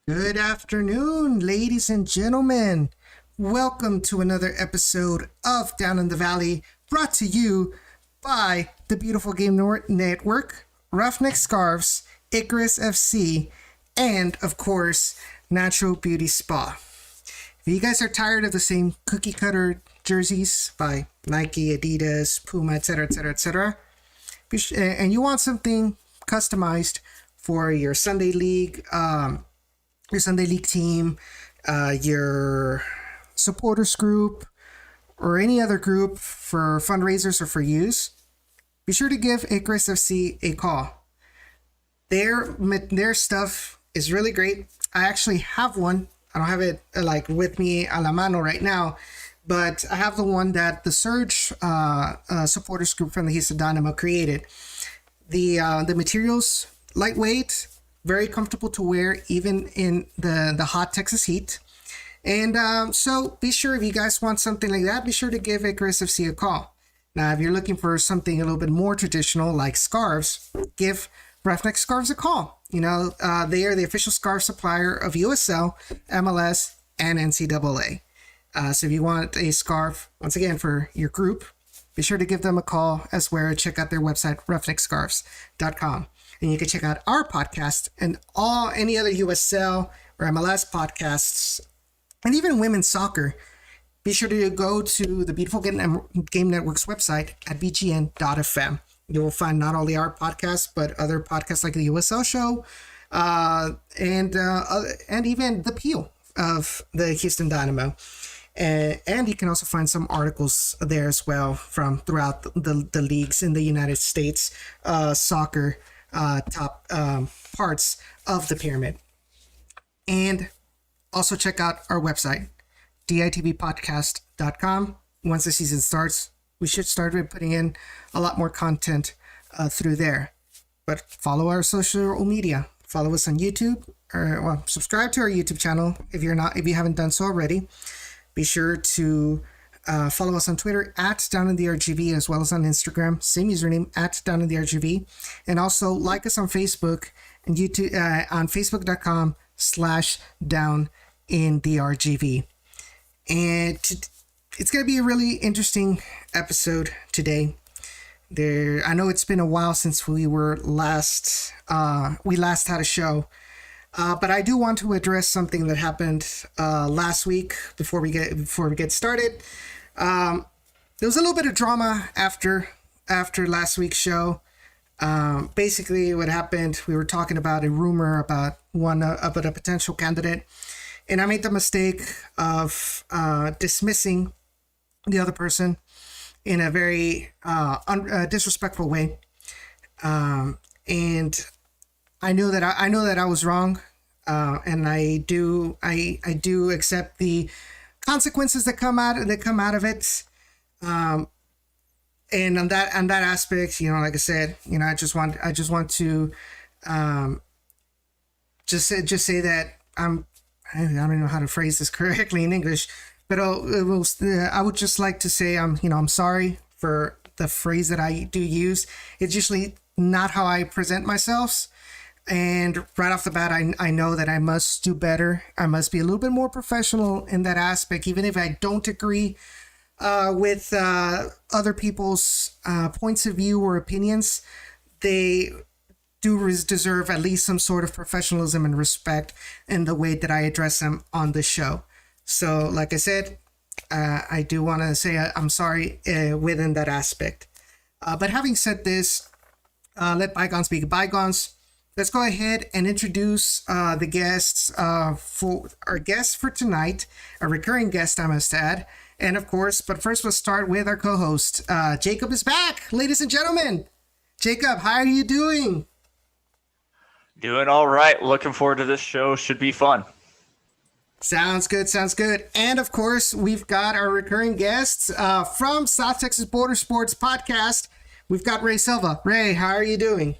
Good afternoon, ladies and gentlemen. Welcome to another episode of Down in the Valley, brought to you by the Beautiful Game Network, Roughneck Scarves, Icarus FC, and, of course, Natural Beauty Spa. If you guys are tired of the same cookie-cutter jerseys by Nike, Adidas, Puma, etc., etc., etc., and you want something customized for your Sunday League team, your supporters group, or any other group for fundraisers or for use, be sure to give Icarus FC a call. Their stuff is really great. I actually have one. I don't have it with me a la mano right now, but I have the one that the Surge supporters group from the Houston Dynamo created. The materials, lightweight, very comfortable to wear even in the hot Texas heat. And so be sure, if you guys want something like that, be sure to give Icarus FC a call. Now, if you're looking for something a little bit more traditional like scarves, give Roughneck Scarves a call. They are the official scarf supplier of USL, MLS, and NCAA. So if you want a scarf, once again, for your group, be sure to give them a call as well. Check out their website, roughneckscarves.com. And you can check out our podcast and any other USL or MLS podcasts, and even women's soccer. Be sure to go to the Beautiful Game Network's website at bgn.fm You will find not only our podcast, but other podcasts like the USL show, and even the Peel of the Houston Dynamo. And you can also find some articles there as well from throughout the leagues in the United States, soccer top parts of the pyramid. And also check out our website, ditvpodcast.com. Once the season starts, we should start with putting in a lot more content through there. But follow our social media. Follow us on YouTube, or subscribe to our YouTube channel if you haven't done so already. Be sure to follow us on Twitter at Down in the RGV, as well as on Instagram, same username at Down in the RGV, and also like us on Facebook and YouTube on Facebook.com/Down in the RGV. And it's going to be a really interesting episode today. I know it's been a while since we last had a show. But I do want to address something that happened last week before we get started. There was a little bit of drama after last week's show. Basically, what happened, we were talking about a rumor about a potential candidate, and I made the mistake of dismissing the other person in a very disrespectful way, and I know that I was wrong, and I do accept the consequences that come out of it. And on that aspect, like I said, I just want to just say that I don't know how to phrase this correctly in English, but I would just like to say I'm sorry for the phrase that I do use. It's usually not how I present myself. And right off the bat, I know that I must do better. I must be a little bit more professional in that aspect, even if I don't agree with other people's points of view or opinions. They do deserve at least some sort of professionalism and respect in the way that I address them on the show. So, like I said, I do want to say I'm sorry within that aspect. But having said this, let bygones be bygones. Let's go ahead and introduce the guests for our guest for tonight, a recurring guest, I must add. And of course, but first let's start with our co-host. Jacob is back, ladies and gentlemen. Jacob, how are you doing? Doing all right. Looking forward to this show. Should be fun. Sounds good. And of course, we've got our recurring guests from South Texas Border Sports Podcast. We've got Ray Silva. Ray, how are you doing?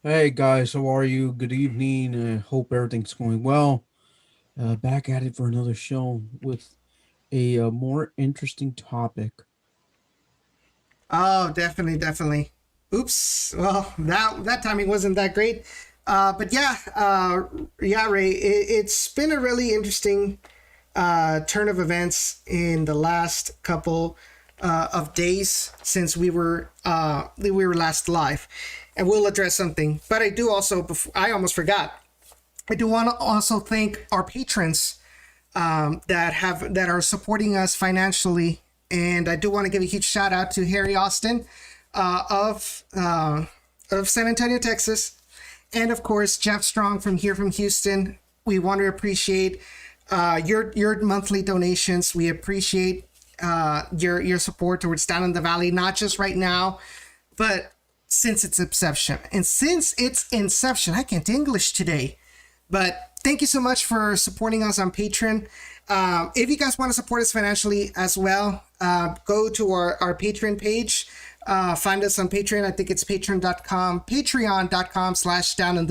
Hey guys, how are you? Good evening. Hope everything's going well. Back at it for another show with a more interesting topic. Oh, definitely. Oops. Well, that timing wasn't that great. But Ray, it's been a really interesting turn of events in the last couple of days since we were last live. And we'll address something. But I do also, I almost forgot. I do want to also thank our patrons that are supporting us financially. And I do want to give a huge shout out to Harry Austin of San Antonio, Texas. And of course, Jeff Strong from Houston. We want to appreciate your monthly donations. We appreciate your support towards Down in the Valley, not just right now, but since its inception. And since its inception, I can't English today, but thank you so much for supporting us on Patreon. If you guys want to support us financially as well, go to our Patreon page. Find us on Patreon. I think it's patreon.com/down in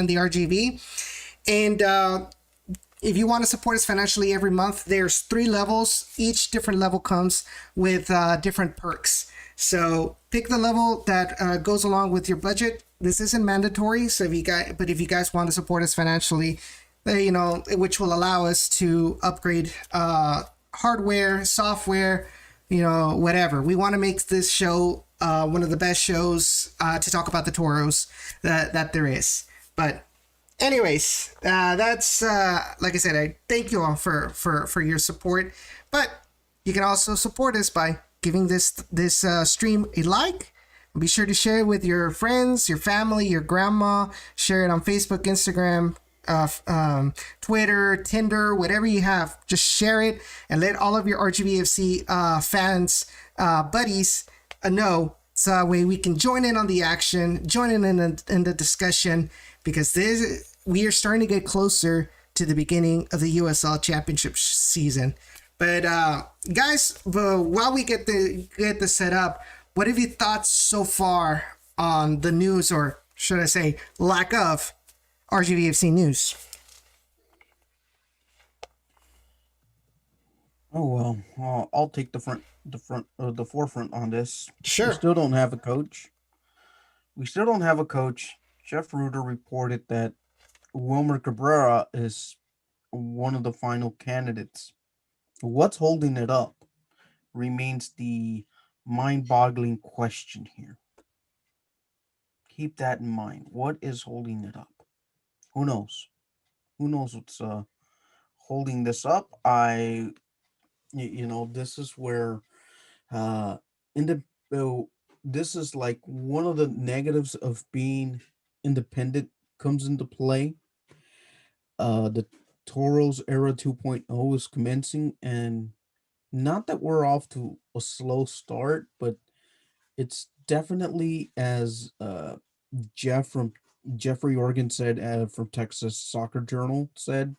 the RGV. And if you want to support us financially every month, there's 3 levels. Each different level comes with different perks. So pick the level that goes along with your budget. This isn't mandatory. So if you guys want to support us financially, which will allow us to upgrade hardware, software, whatever. We want to make this show one of the best shows to talk about the Toros that there is. But anyways, that's like I said, I thank you all for your support. But you can also support us by giving this stream a like, Be sure to share it with your friends, your family, your grandma. Share it on Facebook, Instagram, Twitter, Tinder, whatever you have. Just share it and let all of your RGVFC fans, buddies know. So that way we can join in on the action, join in the discussion, because we are starting to get closer to the beginning of the USL Championship season. But guys, while we get this set up, what have you thought so far on the news, or should I say lack of RGVFC news? Oh well, I'll take the forefront on this. Sure. We still don't have a coach. Jeff Rueter reported that Wilmer Cabrera is one of the final candidates. What's holding it up remains the mind-boggling question here. Keep that in mind. What is holding it up? Who knows? Who knows what's holding this up? This is where this is like one of the negatives of being independent comes into play. The Toros era 2.0 is commencing, and not that we're off to a slow start, but it's definitely, as Jeffrey Organ said from Texas Soccer Journal said,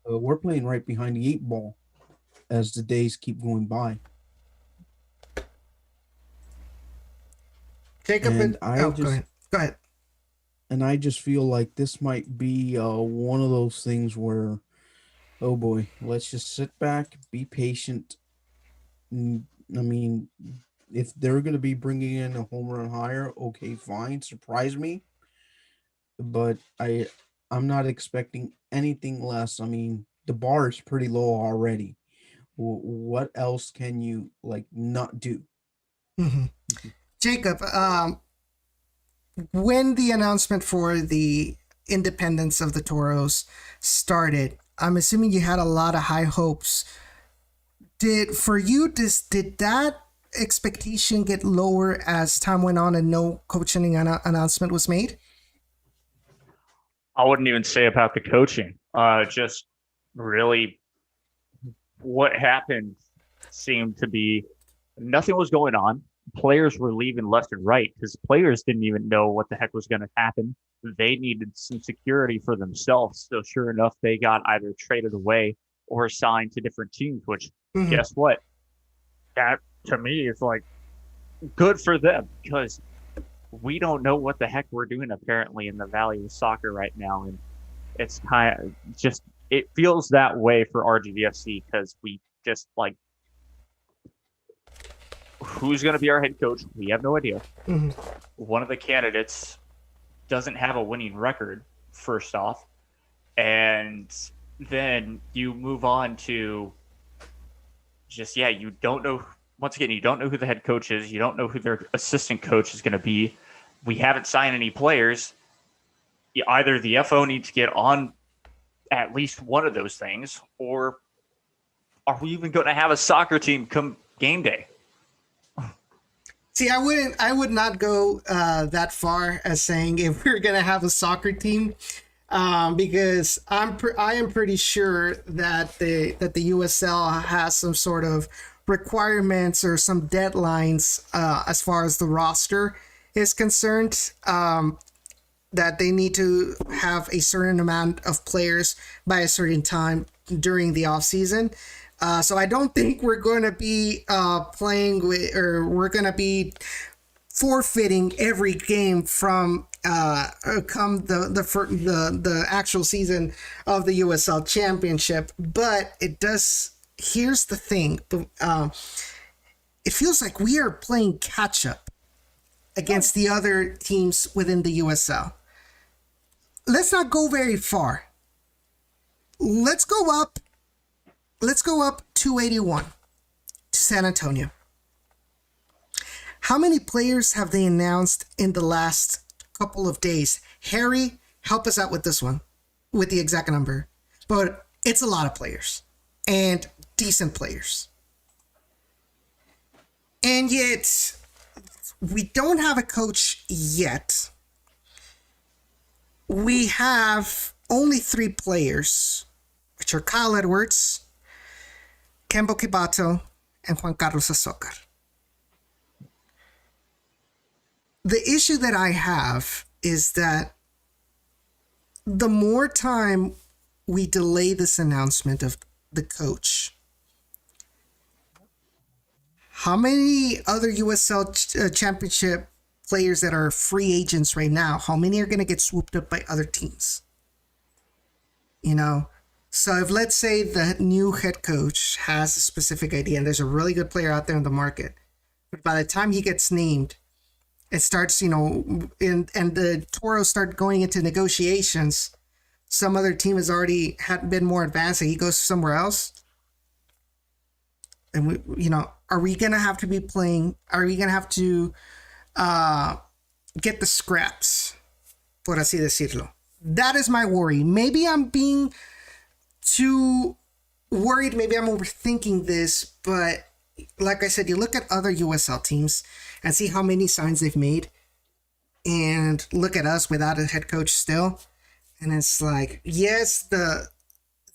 we're playing right behind the 8 ball as the days keep going by. Jacob, go ahead. And I just feel like this might be one of those things where, oh boy, let's just sit back, be patient. I mean, if they're going to be bringing in a home run hire, okay, fine, surprise me. But I'm not expecting anything less. I mean, the bar is pretty low already. What else can you not do? Jacob, when the announcement for the independence of the Toros started, I'm assuming you had a lot of high hopes. Did that expectation get lower as time went on and no coaching announcement was made? I wouldn't even say about the coaching. Just really what happened seemed to be nothing was going on. Players were leaving left and right because players didn't even know what the heck was going to happen. They needed some security for themselves. So sure enough, they got either traded away or signed to different teams, which guess what? That to me is like good for them, because we don't know what the heck we're doing apparently in the Valley of Soccer right now. And it's kind of just, it feels that way for RGVFC because we just who's going to be our head coach? We have no idea. One of the candidates doesn't have a winning record, first off. And then you move on to just, you don't know. Once again, you don't know who the head coach is. You don't know who their assistant coach is going to be. We haven't signed any players. Either the FO needs to get on at least one of those things, or are we even going to have a soccer team come game day? See, I would not go that far as saying if we're gonna have a soccer team, because I am pretty sure that the USL has some sort of requirements or some deadlines as far as the roster is concerned, that they need to have a certain amount of players by a certain time during the off season. So I don't think we're going to be playing with, or we're going to be forfeiting every game from come the actual season of the USL Championship. But it does. Here's the thing. It feels like we are playing catch up against the other teams within the USL. Let's not go very far. Let's go up 281 to San Antonio. How many players have they announced in the last couple of days? Harry, help us out with this one, with the exact number. But it's a lot of players, and decent players. And yet, we don't have a coach yet. We have only 3 players, which are Kyle Edwards, Kembo Kibato, and Juan Carlos Azócar. The issue that I have is that the more time we delay this announcement of the coach, how many other USL Championship players that are free agents right now, how many are going to get swooped up by other teams? You know, so if let's say the new head coach has a specific idea and there's a really good player out there in the market, but by the time he gets named, it starts, you know, and the Toros start going into negotiations, some other team has already had been more advanced and he goes somewhere else. And we, you know, are we going to have to be playing, are we going to have to get the scraps, por así decirlo? That is my worry. Maybe I'm being too worried. Maybe I'm overthinking this, but like I said, you look at other USL teams and see how many signs they've made and look at us without a head coach still. And it's like, yes, the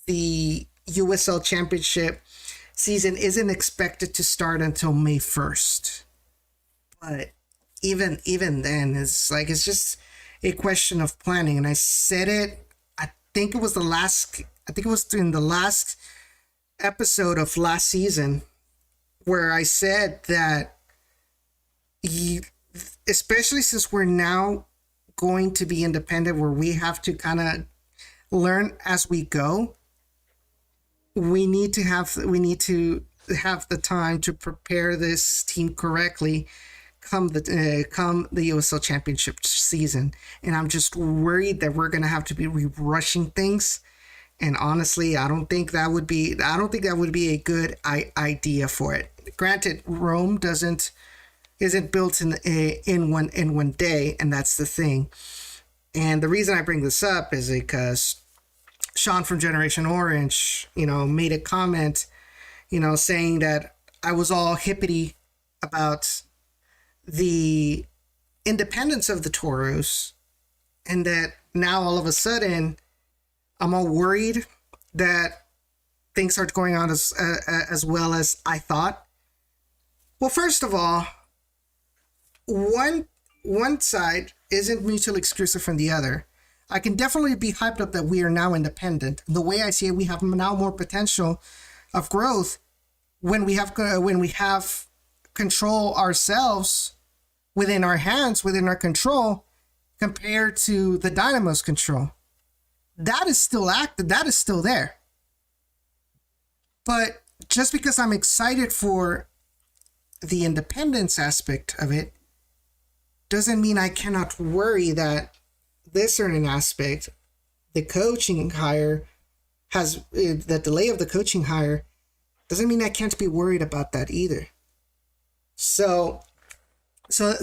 USL Championship season isn't expected to start until May 1st. But even then, it's like, it's just a question of planning. And I said it, I think it was in the last episode of last season where I said that especially since we're now going to be independent, where we have to kind of learn as we go, we need to have the time to prepare this team correctly come the USL Championship season. And I'm just worried that we're going to have to be rushing things. And honestly, I don't think that would be a good idea for it. Granted, Rome isn't built in one day, and that's the thing. And the reason I bring this up is because Sean from Generation Orange, you know, made a comment, you know, saying that I was all hippity about the independence of the Toros, and that now all of a sudden I'm all worried that things aren't going on as well as I thought. Well, first of all, one side isn't mutually exclusive from the other. I can definitely be hyped up that we are now independent. The way I see it, we have now more potential of growth when we have control ourselves within our hands, within our control, compared to the Dynamo's control. That is still active. That is still there. But just because I'm excited for the independence aspect of it doesn't mean I cannot worry that this certain aspect, the coaching hire the delay of the coaching hire doesn't mean I can't be worried about that either. So there's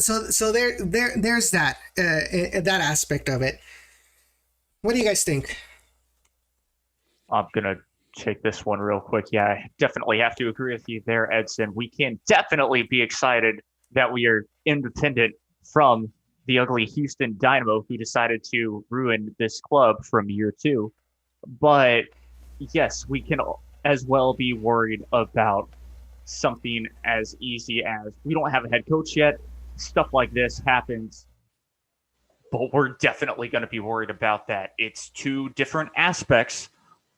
that aspect of it. What do you guys think? I'm gonna take this one real quick. Yeah, I definitely have to agree with you there, Edson. We can definitely be excited that we are independent from the ugly Houston Dynamo, who decided to ruin this club from year 2. But yes, we can as well be worried about something as easy as we don't have a head coach yet. Stuff like this happens, but we're definitely going to be worried about that. It's 2 different aspects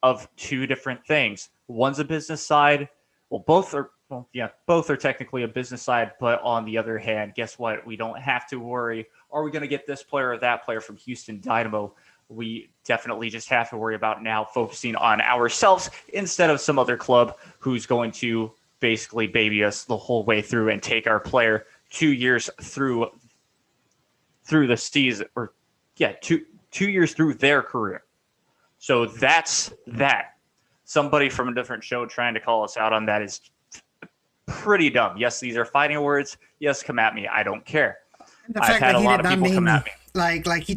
of 2 different things. One's a business side. Well, both are technically a business side, but on the other hand, guess what? We don't have to worry, are we going to get this player or that player from Houston Dynamo? We definitely just have to worry about now focusing on ourselves instead of some other club who's going to basically baby us the whole way through and take our player 2 years through the season, or 2 years through their career. So that's that. Somebody from a different show trying to call us out on that is pretty dumb. Yes, these are fighting words. Yes, come at me. I don't care. The fact that he did not name me. Like he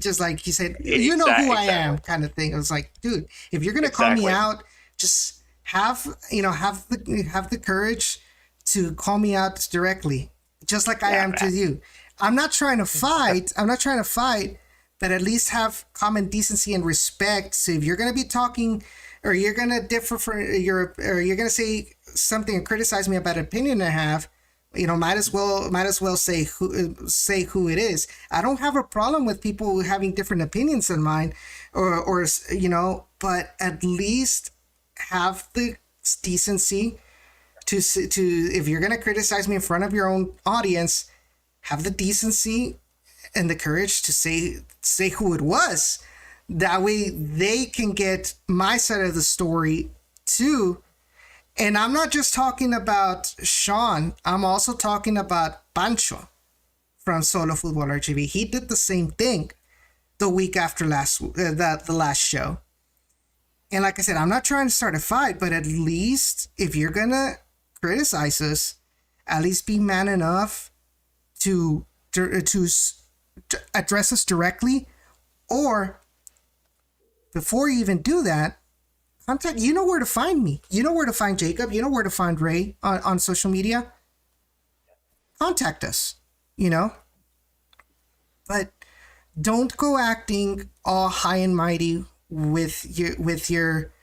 said, you know who I am, kind of thing. I was like, dude, if you're gonna call me out, just have the courage to call me out directly. just like I am to you. I'm not trying to fight. But at least have common decency and respect. So if you're going to be talking, or you're going to differ or you're going to say something and criticize me about an opinion I have, might as well say who it is. I don't have a problem with people having different opinions than mine, or but at least have the decency to if you're going to criticize me in front of your own audience, have the decency and the courage to say who it was. That way they can get my side of the story too. And I'm not just talking about Sean. I'm also talking about Pancho from Solo Football RGV. He did the same thing the week after the last show. And like I said, I'm not trying to start a fight, but at least if you're gonna criticize us, at least be man enough to address us directly, or before you even do that, contact. You know where to find me. You know where to find Jacob. You know where to find Ray on social media. Contact us. But don't go acting all high and mighty with your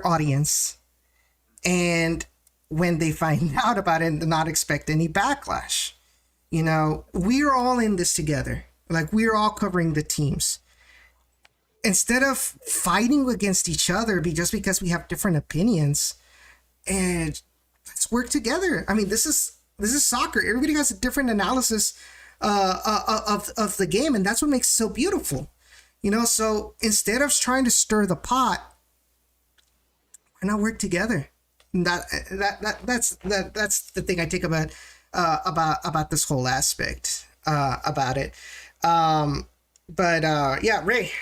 audience, and when they find out about it, not expect any backlash. We're all in this together. Like, we're all covering the teams. Instead of fighting against each other just because we have different opinions, and let's work together. I mean, this is soccer. Everybody has a different analysis of the game, and that's what makes it so beautiful. So instead of trying to stir the pot, why not work together? And that's the thing I take about this whole aspect about it. Yeah, Ray.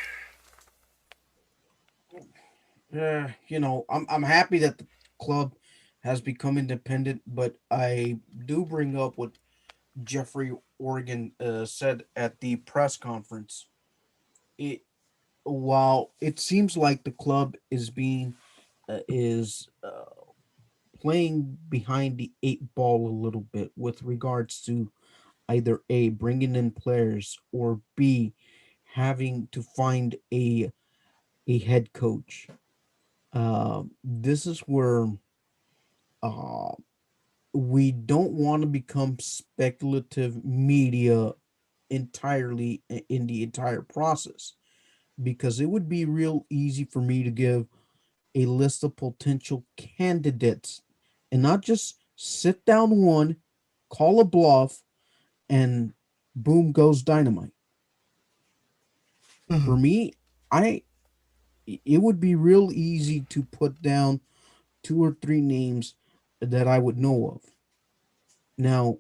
I'm happy that the club has become independent, but I do bring up what Jeffrey Organ said at the press conference. While it seems like the club is playing behind the 8 ball a little bit with regards to either A, bringing in players, or B, having to find a head coach. This is where we don't want to become speculative media entirely in the entire process, because it would be real easy for me to give a list of potential candidates and not just sit down one, call a bluff, and boom goes dynamite. For me, it would be real easy to put down 2 or 3 names that I would know of. Now,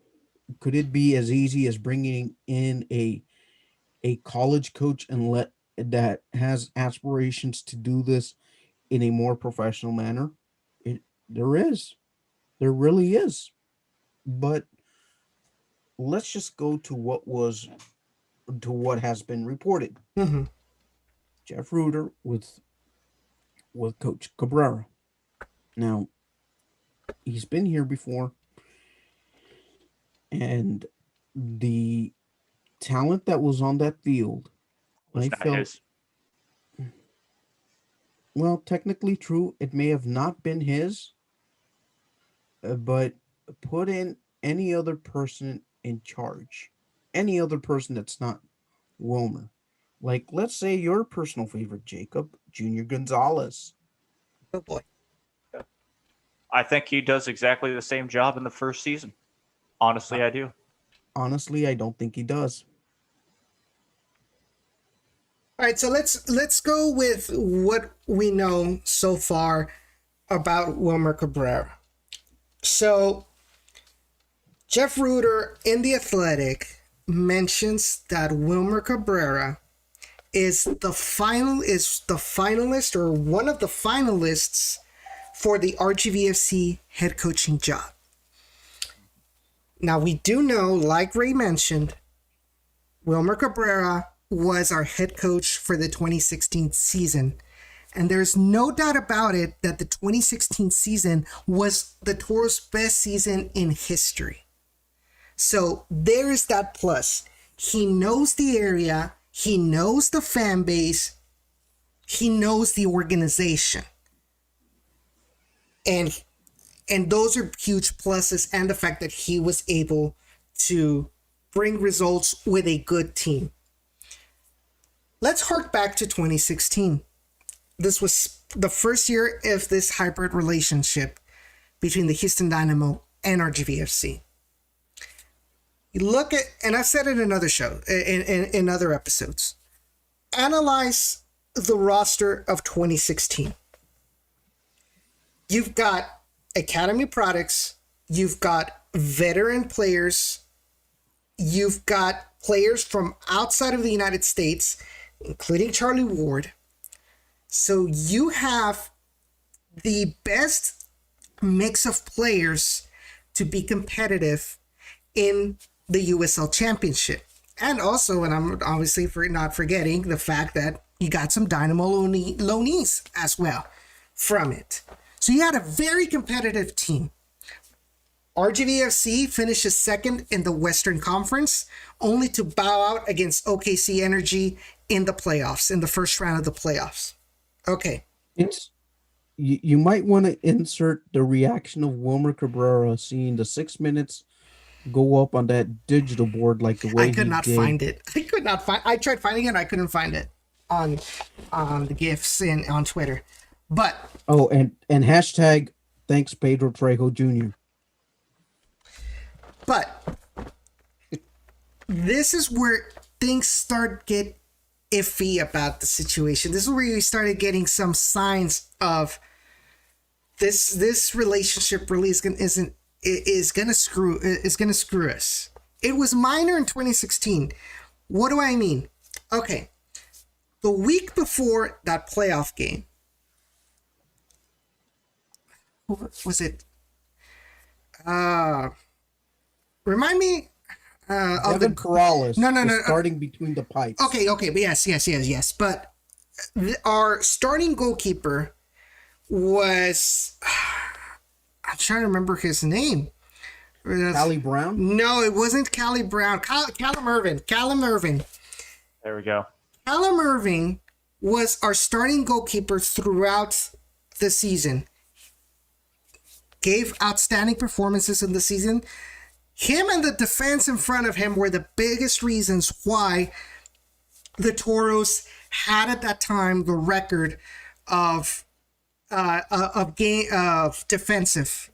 could it be as easy as bringing in a college coach and that has aspirations to do this in a more professional manner? There really is. But let's just go to what has been reported. Jeff Rueter with Coach Cabrera. Now, he's been here before, and the talent that was on that field, I felt, well, technically true, it may have not been his, but put in any other person in charge, any other person that's not Wilmer. Like, let's say your personal favorite, Jacob, Junior Gonzalez. Oh boy. I think he does exactly the same job in the first season. Honestly, I do. Honestly, I don't think he does. All right, so let's go with what we know so far about Wilmer Cabrera. So, Jeff Rueter in The Athletic mentions that Wilmer Cabrera is the finalist, or one of the finalists, for the RGVFC head coaching job. Now, we do know, like Ray mentioned, Wilmer Cabrera was our head coach for the 2016 season. And there's no doubt about it that the 2016 season was the Toro's best season in history. So there's that plus. He knows the area, he knows the fan base, he knows the organization. And those are huge pluses, and the fact that he was able to bring results with a good team. Let's hark back to 2016. This was the first year of this hybrid relationship between the Houston Dynamo and RGVFC. You look at, and I've said it in other shows, in other episodes, analyze the roster of 2016. You've got academy products, you've got veteran players, you've got players from outside of the United States, including Charlie Ward. So you have the best mix of players to be competitive in the USL Championship. And also, and I'm obviously not forgetting the fact that you got some Dynamo loanees as well from it. So you had a very competitive team. RGVFC finishes second in the Western Conference, only to bow out against OKC Energy in the playoffs, in the first round of the playoffs. Okay. You might want to insert the reaction of Wilmer Cabrera seeing the 6 minutes go up on that digital board like the way I could not find it. I tried finding it. I couldn't find it on the GIFs and on Twitter. But and hashtag thanks Pedro Trejo Jr. But this is where things start get iffy about the situation. This is where you started getting some signs of this relationship really is gonna screw us. It was minor in 2016. What do I mean? Okay, the week before that playoff game, who was it? Remind me. Evan Corrales. No. Starting between the pipes. Okay. But yes. But our starting goalkeeper was. I'm trying to remember his name. Callie Brown? No, it wasn't Callie Brown. Callum Irving. There we go. Callum Irving was our starting goalkeeper throughout the season. Gave outstanding performances in the season. Him and the defense in front of him were the biggest reasons why the Toros had at that time the record of defensive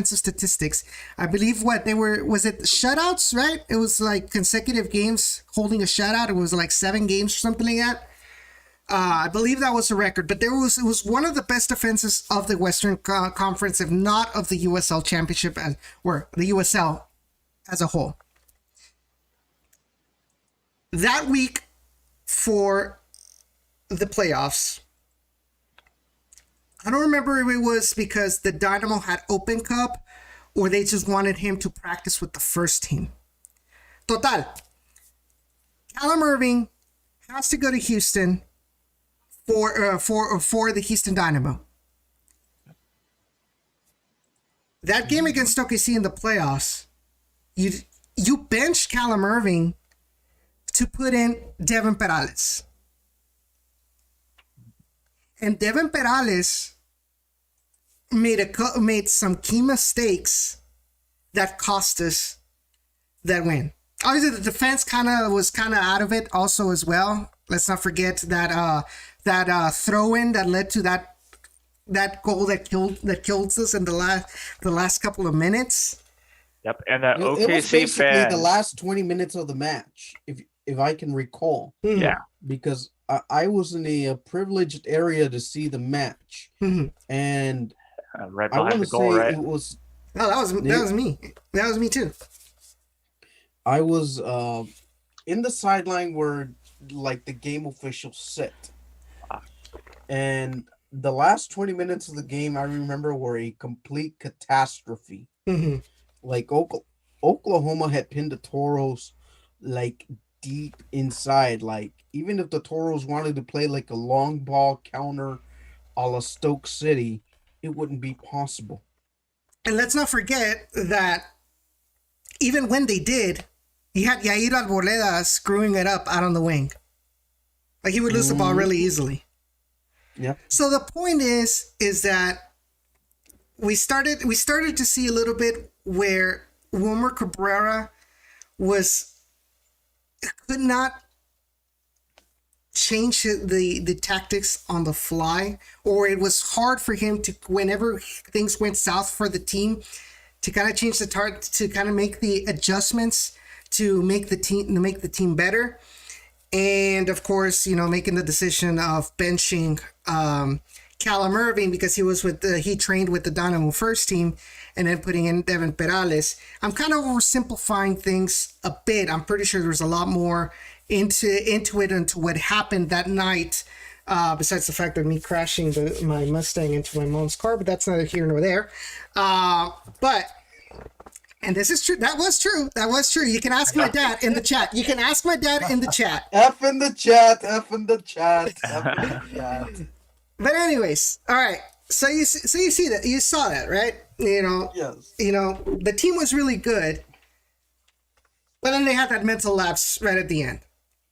statistics. I believe was it shutouts, right? It was like consecutive games holding a shutout. It was like 7 games or something like that. I believe that was the record, but it was one of the best defenses of the Western Conference, if not of the USL Championship or the USL as a whole. That week for the playoffs, I don't remember if it was because the Dynamo had Open Cup or they just wanted him to practice with the first team. Total. Callum Irving has to go to Houston for the Houston Dynamo. That game against OKC in the playoffs, you benched Callum Irving to put in Devin Perales. And Devin Perales made some key mistakes that cost us that win. Obviously, the defense was out of it also as well. Let's not forget that throw-in that led to that goal that killed us in the last couple of minutes. Yep, and that It was OKC basically fan. the last 20 minutes of the match, if I can recall. Mm-hmm. Yeah, Because I was in a privileged area to see the match, Mm-hmm. and right I want behind to the goal, say right? it was. Oh, that was me. That was me too. I was in the sideline where like the game officials sit, and the last 20 minutes of the game I remember were a complete catastrophe. Mm-hmm. Like Oklahoma had pinned the Toros like deep inside. Like even if the Toros wanted to play like a long ball counter a la Stoke City, it wouldn't be possible. And let's not forget that even when they did, he had Yair Arboleda screwing it up out on the wing. Like he would lose the ball really easily. Yeah. So the point is that we started to see a little bit where Wilmer Cabrera could not change the tactics on the fly, or it was hard for him to, whenever things went south for the team, to kind of change the target, to kind of make the adjustments to make the team better. And of course, making the decision of benching Callum Irving because he trained with the Dynamo first team, and then putting in Devin Perales. I'm kind of oversimplifying things a bit. I'm pretty sure there's a lot more into what happened that night, besides the fact of me crashing my Mustang into my mom's car, but that's neither here nor there. And this is true. That was true. You can ask my dad in the chat. F in the chat. But anyways, all right. So you see that, you saw that, right? Yes. The team was really good, but then they had that mental lapse right at the end.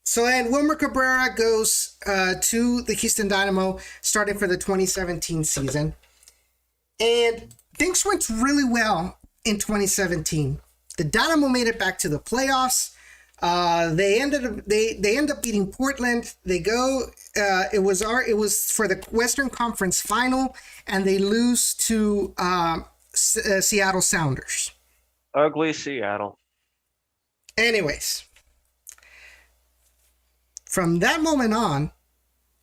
So then Wilmer Cabrera goes to the Houston Dynamo, starting for the 2017 season, and things went really well in 2017. The Dynamo made it back to the playoffs. They end up beating Portland. They go. It was for the Western Conference Final, and they lose to Seattle Sounders. Ugly Seattle. Anyways, from that moment on,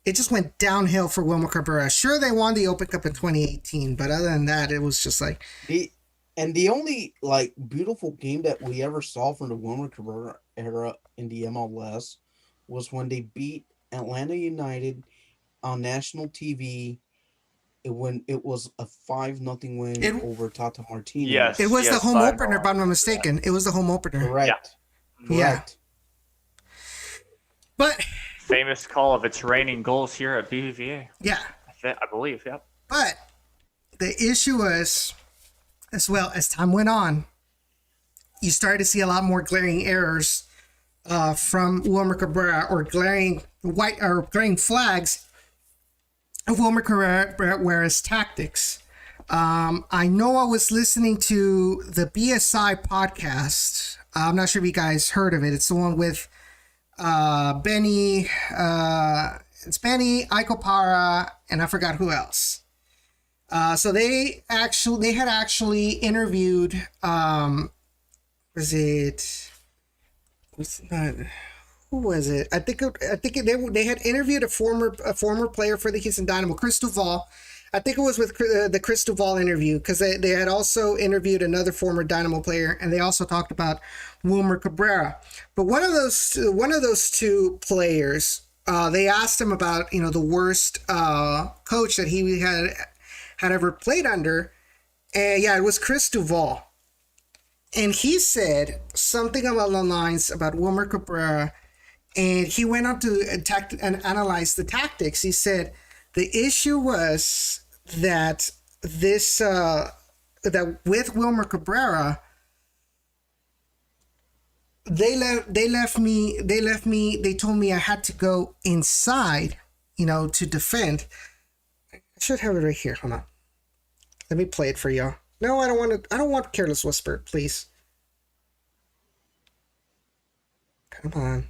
it just went downhill for Wilmer Cabrera. Sure, they won the Open Cup in 2018, but other than that, it was just like the only beautiful game that we ever saw from the Wilmer Cabrera era in the MLS was when they beat Atlanta United on national TV. When it was a 5-0 win over Tata Martinez. Yes, it was the home opener, if I'm not mistaken. It was the home opener. Correct. Yeah. But famous call of it's raining goals here at BBVA. Yeah. I believe, yeah. But the issue was, as well as time went on, you started to see a lot more glaring errors from Wilmer Cabrera, or glaring flags of Wilmer Cabrera's tactics. I know I was listening to the BTSI podcast. I'm not sure if you guys heard of it. It's the one with Benny, Icopara, and I forgot who else. So they had actually interviewed, who was it? I think they had interviewed a former player for the Houston Dynamo, Chris Duval. I think it was with the Chris Duval interview, because they had also interviewed another former Dynamo player, and they also talked about Wilmer Cabrera. But one of those two players, they asked him about the worst coach that he had ever played under, and yeah, it was Chris Duval. And he said something along the lines about Wilmer Cabrera, and he went on to attack and analyze the tactics. He said the issue was that that with Wilmer Cabrera, they told me I had to go inside, to defend. I should have it right here. Hold on. Let me play it for y'all. No, I don't want Careless Whisper, please. Come on.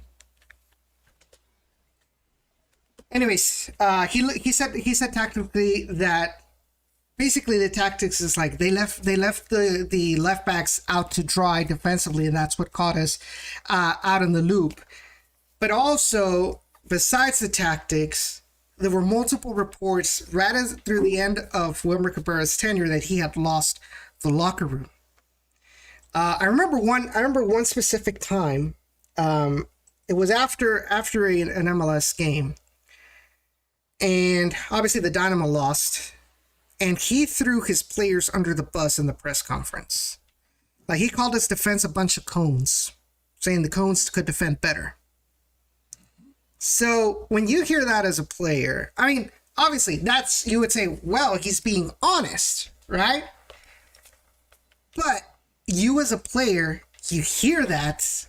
Anyways, he said tactically that basically the tactics is like they left the left backs out to dry defensively, and that's what caught us out in the loop. But also, besides the tactics, there were multiple reports right through the end of Wilmer Cabrera's tenure that he had lost the locker room. I remember one specific time. It was after an MLS game, and obviously the Dynamo lost, and he threw his players under the bus in the press conference. Like, he called his defense a bunch of cones, saying the cones could defend better. So when you hear that as a player, I mean, obviously you would say, well, he's being honest, right? But you as a player, you hear that,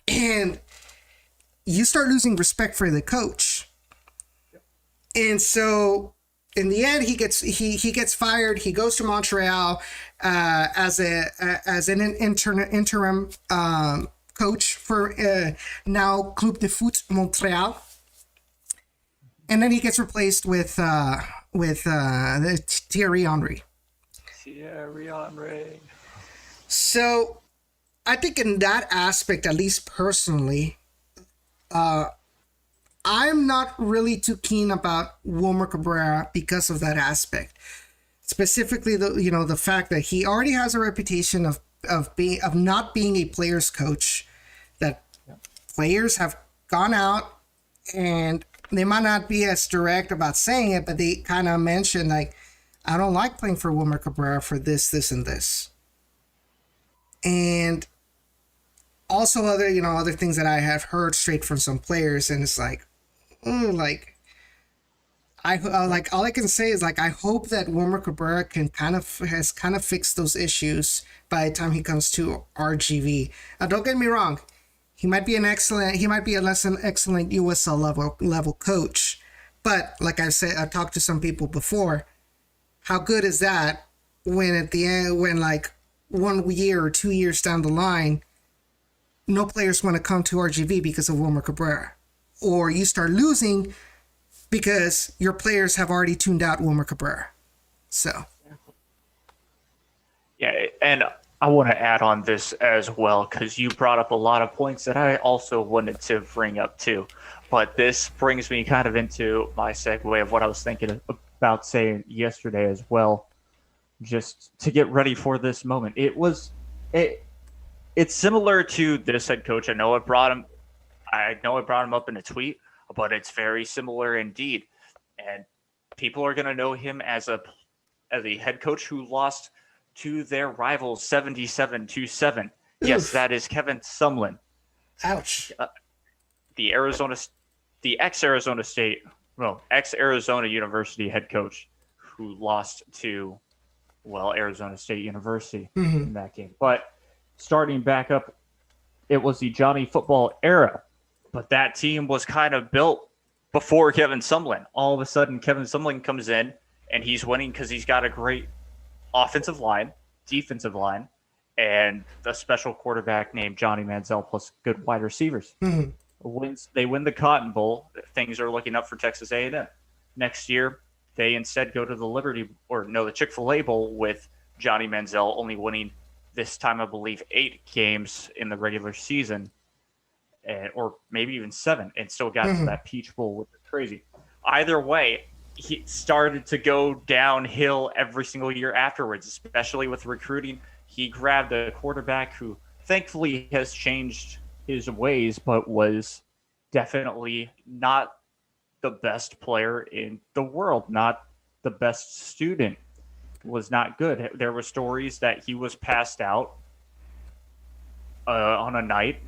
and you start losing respect for the coach. And so in the end, he gets fired. He goes to Montreal as an interim coach for now Club de Foot Montreal, and then he gets replaced with Thierry Henry. Thierry Henry. So I think in that aspect, at least personally, I'm not really too keen about Wilmer Cabrera because of that aspect. Specifically, the fact that he already has a reputation of not being a player's coach, that players have gone out and they might not be as direct about saying it, but they kind of mention, like, I don't like playing for Wilmer Cabrera for this, and this. And also other things that I have heard straight from some players, and it's like, all I can say is, like, I hope that Wilmer Cabrera has fixed those issues by the time he comes to RGV. Now, don't get me wrong, he might be a less than excellent USL level coach, but like I said, I talked to some people before. How good is that when at the end, when like 1 year or 2 years down the line, no players want to come to RGV because of Wilmer Cabrera, or you start losing because your players have already tuned out Wilmer Cabrera. So. Yeah, and I want to add on this as well, because you brought up a lot of points that I also wanted to bring up too. But this brings me kind of into my segue of what I was thinking about saying yesterday as well, just to get ready for this moment. It's similar to this head coach. I know I brought him up in a tweet, but it's very similar indeed. And people are going to know him as a head coach who lost to their rivals 77-7. Yes, that is Kevin Sumlin. Ouch. The ex-Arizona University head coach who lost to, Arizona State University in that game. But starting back up, it was the Johnny Football era. But that team was kind of built before Kevin Sumlin. All of a sudden, Kevin Sumlin comes in, and he's winning because he's got a great offensive line, defensive line, and a special quarterback named Johnny Manziel, plus good wide receivers. They win the Cotton Bowl. Things are looking up for Texas A&M. Next year, they instead go to the Chick-fil-A Bowl with Johnny Manziel only winning this time, I believe, 8 games in the regular season, or maybe even 7, and still got to that Peach Bowl, which is crazy. Either way, he started to go downhill every single year afterwards, especially with recruiting. He grabbed a quarterback who thankfully has changed his ways, but was definitely not the best player in the world, not the best student, was not good. There were stories that he was passed out on a night,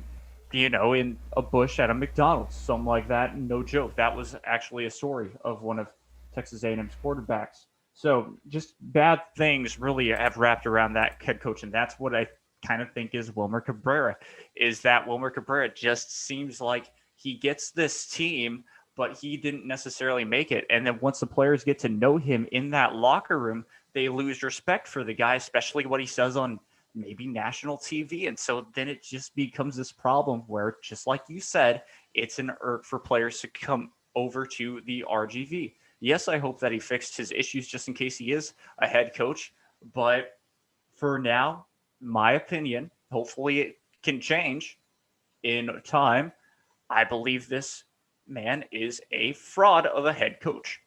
in a bush at a McDonald's, something like that. No joke. That was actually a story of one of Texas A&M's quarterbacks. So just bad things really have wrapped around that head coach, and that's what I kind of think is Wilmer Cabrera. Is that Wilmer Cabrera just seems like he gets this team, but he didn't necessarily make it. And then once the players get to know him in that locker room, they lose respect for the guy, especially what he says on maybe national TV. And so then it just becomes this problem where, just like you said, it's an irk for players to come over to the RGV. Yes, I hope that he fixed his issues just in case he is a head coach. But for now, my opinion, hopefully it can change in time. I believe this man is a fraud of a head coach.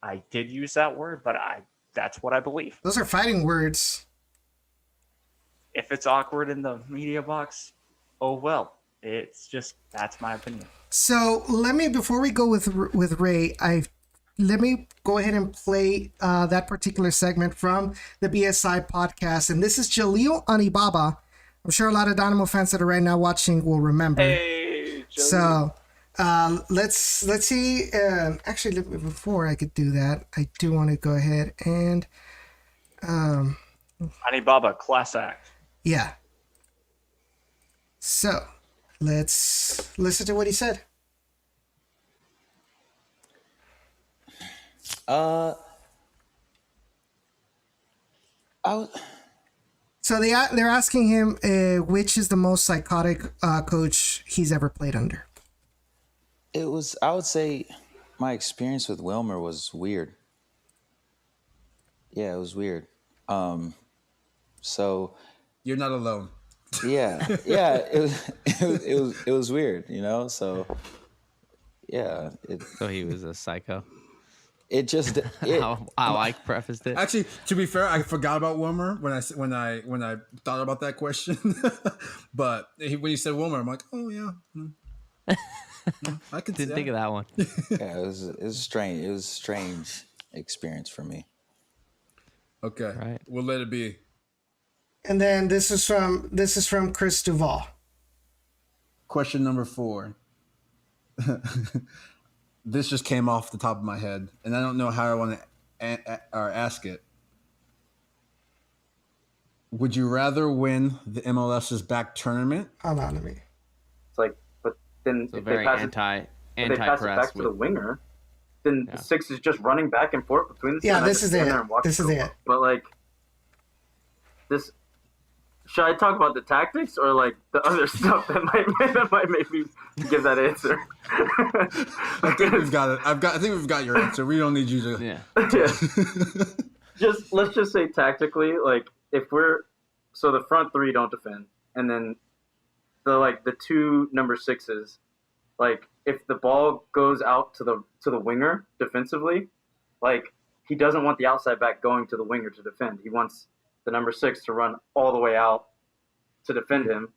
I did use that word, but that's what I believe. Those are fighting words. If it's awkward in the media box, oh well. It's just, that's my opinion. So before we go with Ray, let me go ahead and play that particular segment from the BSI podcast. And this is Jaleel Anibaba. I'm sure a lot of Dynamo fans that are right now watching will remember. Hey, Jaleel. So let's see. Actually, before I could do that, I do want to go ahead and Anibaba, class act. Yeah. So let's listen to what he said. Uh, I was, So they're asking him which is the most psychotic coach he's ever played under. I would say my experience with Wilmer was weird. Yeah, it was weird. So You're not alone. yeah, it was weird, you know. So yeah, So he was a psycho. it just How I prefaced it. Actually, to be fair, I forgot about Wilmer when I thought about that question. But when you said Wilmer, I'm like, oh yeah, I could Didn't think of that one. yeah, it was strange. It was a strange experience for me. Okay, Right. we'll let it be. And then this is from Chris Duval. Question number 4. This just came off the top of my head, and I don't know how I want to ask it. Would you rather win the MLS's back tournament? Hold on to me. It's like, but then So if they very pass anti if they pass it press. back to the winger, then Yeah. the 6 is just running back and forth between the two. Yeah, and I this just is stand it. there and watch This it is go it. up. But like this, should I talk about the tactics or like the other stuff that might make me give that answer? I think we've got it. I think we've got your answer. We don't need you to. Yeah. Yeah. Let's just say tactically, like if so the front 3 don't defend, and then the 2 number 6s, like if the ball goes out to the winger defensively, like he doesn't want the outside back going to the winger to defend. He wants the number 6 to run all the way out to defend him.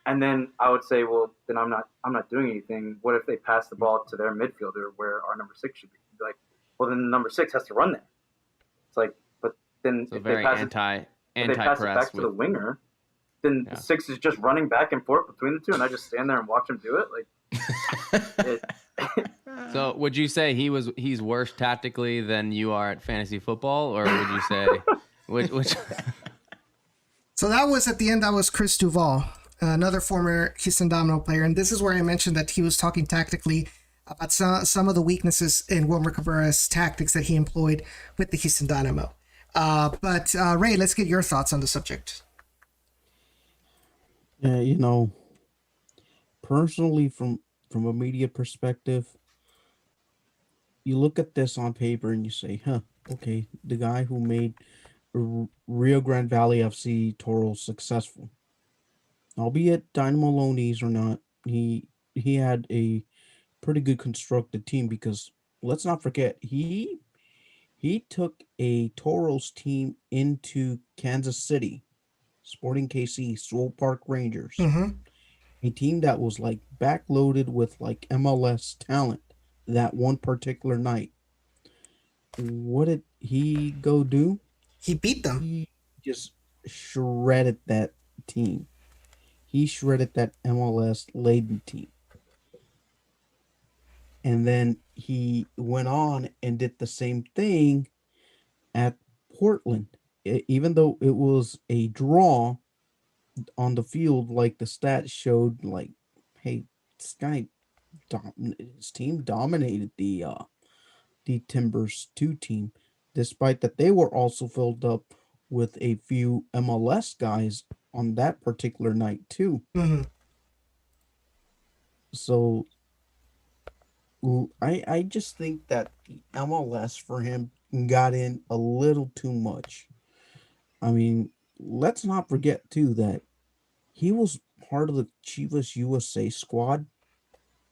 And then I would say, well, then I'm not doing anything. What if they pass the ball to their midfielder where our number 6 should be? Like, well, then the number 6 has to run there. It's like, but then So if very they pass anti it back press. to the winger, then Yeah. the 6 is just running back and forth between the two, and I just stand there and watch him do it. Like, So would you say he's worse tactically than you are at fantasy football, or would you say which? So that was at the end. That was Chris Duval, another former Houston Dynamo player, and this is where I mentioned that he was talking tactically about some of the weaknesses in Wilmer Cabrera's tactics that he employed with the Houston Dynamo. But Ray, let's get your thoughts on the subject. Yeah, you know, personally, from a media perspective, you look at this on paper and you say, "Huh, okay, the guy who made Rio Grande Valley FC Toro successful, albeit Dynamo loanees or not, he had a pretty good constructed team because let's not forget he took a Toros team into Kansas City, Sporting KC, Swope Park Rangers, a team that was like backloaded with like MLS talent that one particular night. What did he go do? He beat them. He just shredded that team. He shredded that MLS laden team. And then he went on and did the same thing at Portland. Even though it was a draw on the field, like the stats showed, like, hey, this guy, his team dominated the Timbers 2 team, despite that they were also filled up with a few MLS guys on that particular night too. Mm-hmm. So I just think that the MLS for him got in a little too much. I mean, let's not forget too that he was part of the Chivas USA squad.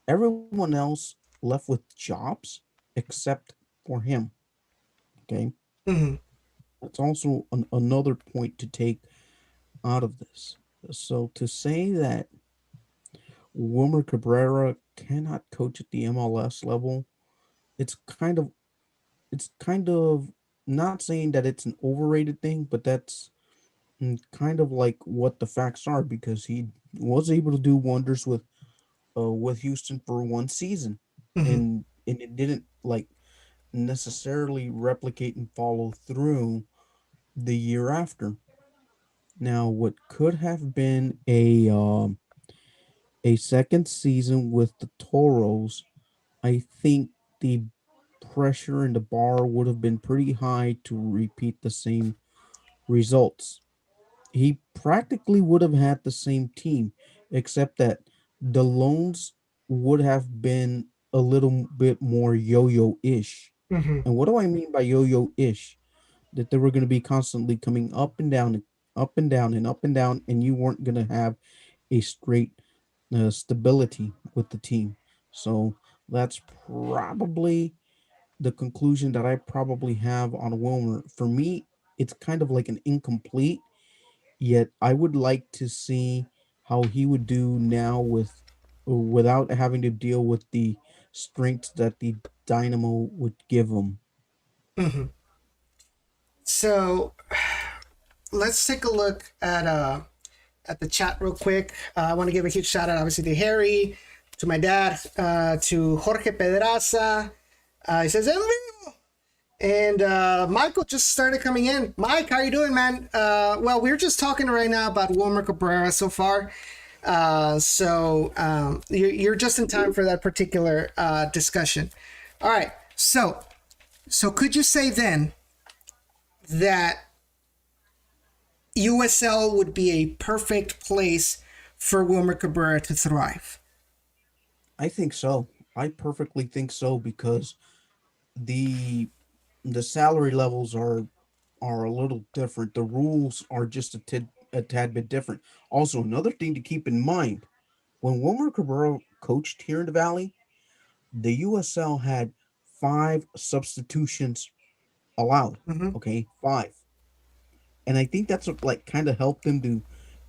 Everyone else left with jobs except for him. Okay. Mm-hmm. That's also another point to take out of this. So to say that Wilmer Cabrera cannot coach at the MLS level, it's kind of not saying that it's an overrated thing, but that's kind of like what the facts are, because he was able to do wonders with Houston for one season, Mm-hmm. and it didn't like necessarily replicate and follow through the year after. Now, what could have been a a second season with the Toros, I think the pressure and the bar would have been pretty high to repeat the same results. He practically would have had the same team, except that the loans would have been a little bit more yo-yo ish. Hmm. And what do I mean by yo-yo ish? That they were going to be constantly coming up and down, up and down, and up and down, and you weren't going to have a straight stability with the team. So that's probably the conclusion that I probably have on Wilmer. For me, it's kind of like an incomplete. Yet I would like to see how he would do now without having to deal with the strengths that the Dynamo would give him. Hmm. So let's take a look at the chat real quick. I want to give a huge shout out, obviously, to Harry, to my dad, to Jorge Pedraza. He says, "En vivo." And Michael just started coming in. Mike, how you doing, man? Well, we're just talking right now about Wilmer Cabrera so far. So you're just in time for that particular discussion. All right. So could you say then that USL would be a perfect place for Wilmer Cabrera to thrive? I think so. I perfectly think so because the the salary levels are a little different. The rules are just a tad bit different. Also, another thing to keep in mind when Wilmer Cabrera coached here in the Valley, the USL had 5 substitutions allowed. Mm-hmm. Okay, 5, and I think that's what like kind of helped him to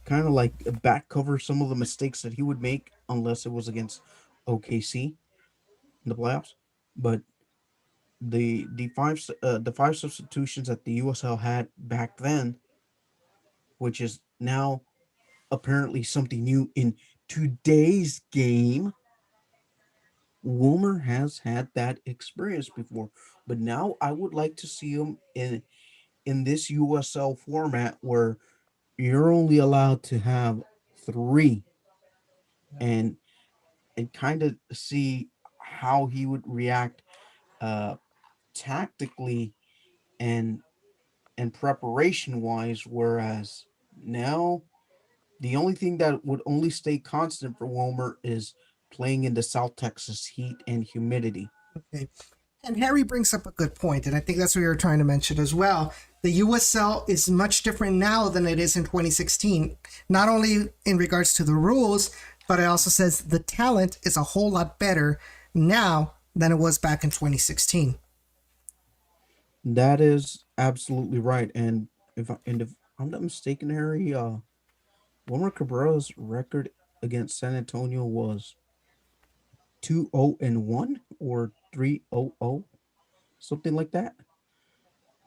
kind of like back cover some of the mistakes that he would make unless it was against OKC in the playoffs. But the 5 substitutions that the USL had back then, which is now apparently something new in today's game. Wilmer has had that experience before, but now I would like to see him in this USL format where you're only allowed to have 3 and kind of see how he would react uh tactically and preparation wise, whereas now the only thing that would only stay constant for Wilmer is playing in the South Texas heat and humidity. Okay. And Harry brings up a good point, and I think that's what you're trying to mention as well. The USL is much different now than it is in 2016, not only in regards to the rules, but it also says the talent is a whole lot better now than it was back in 2016. That is absolutely right. And if I'm not mistaken, Harry, Wilmer Cabrera's record against San Antonio was 2-0-1 or 3-0-0, something like that.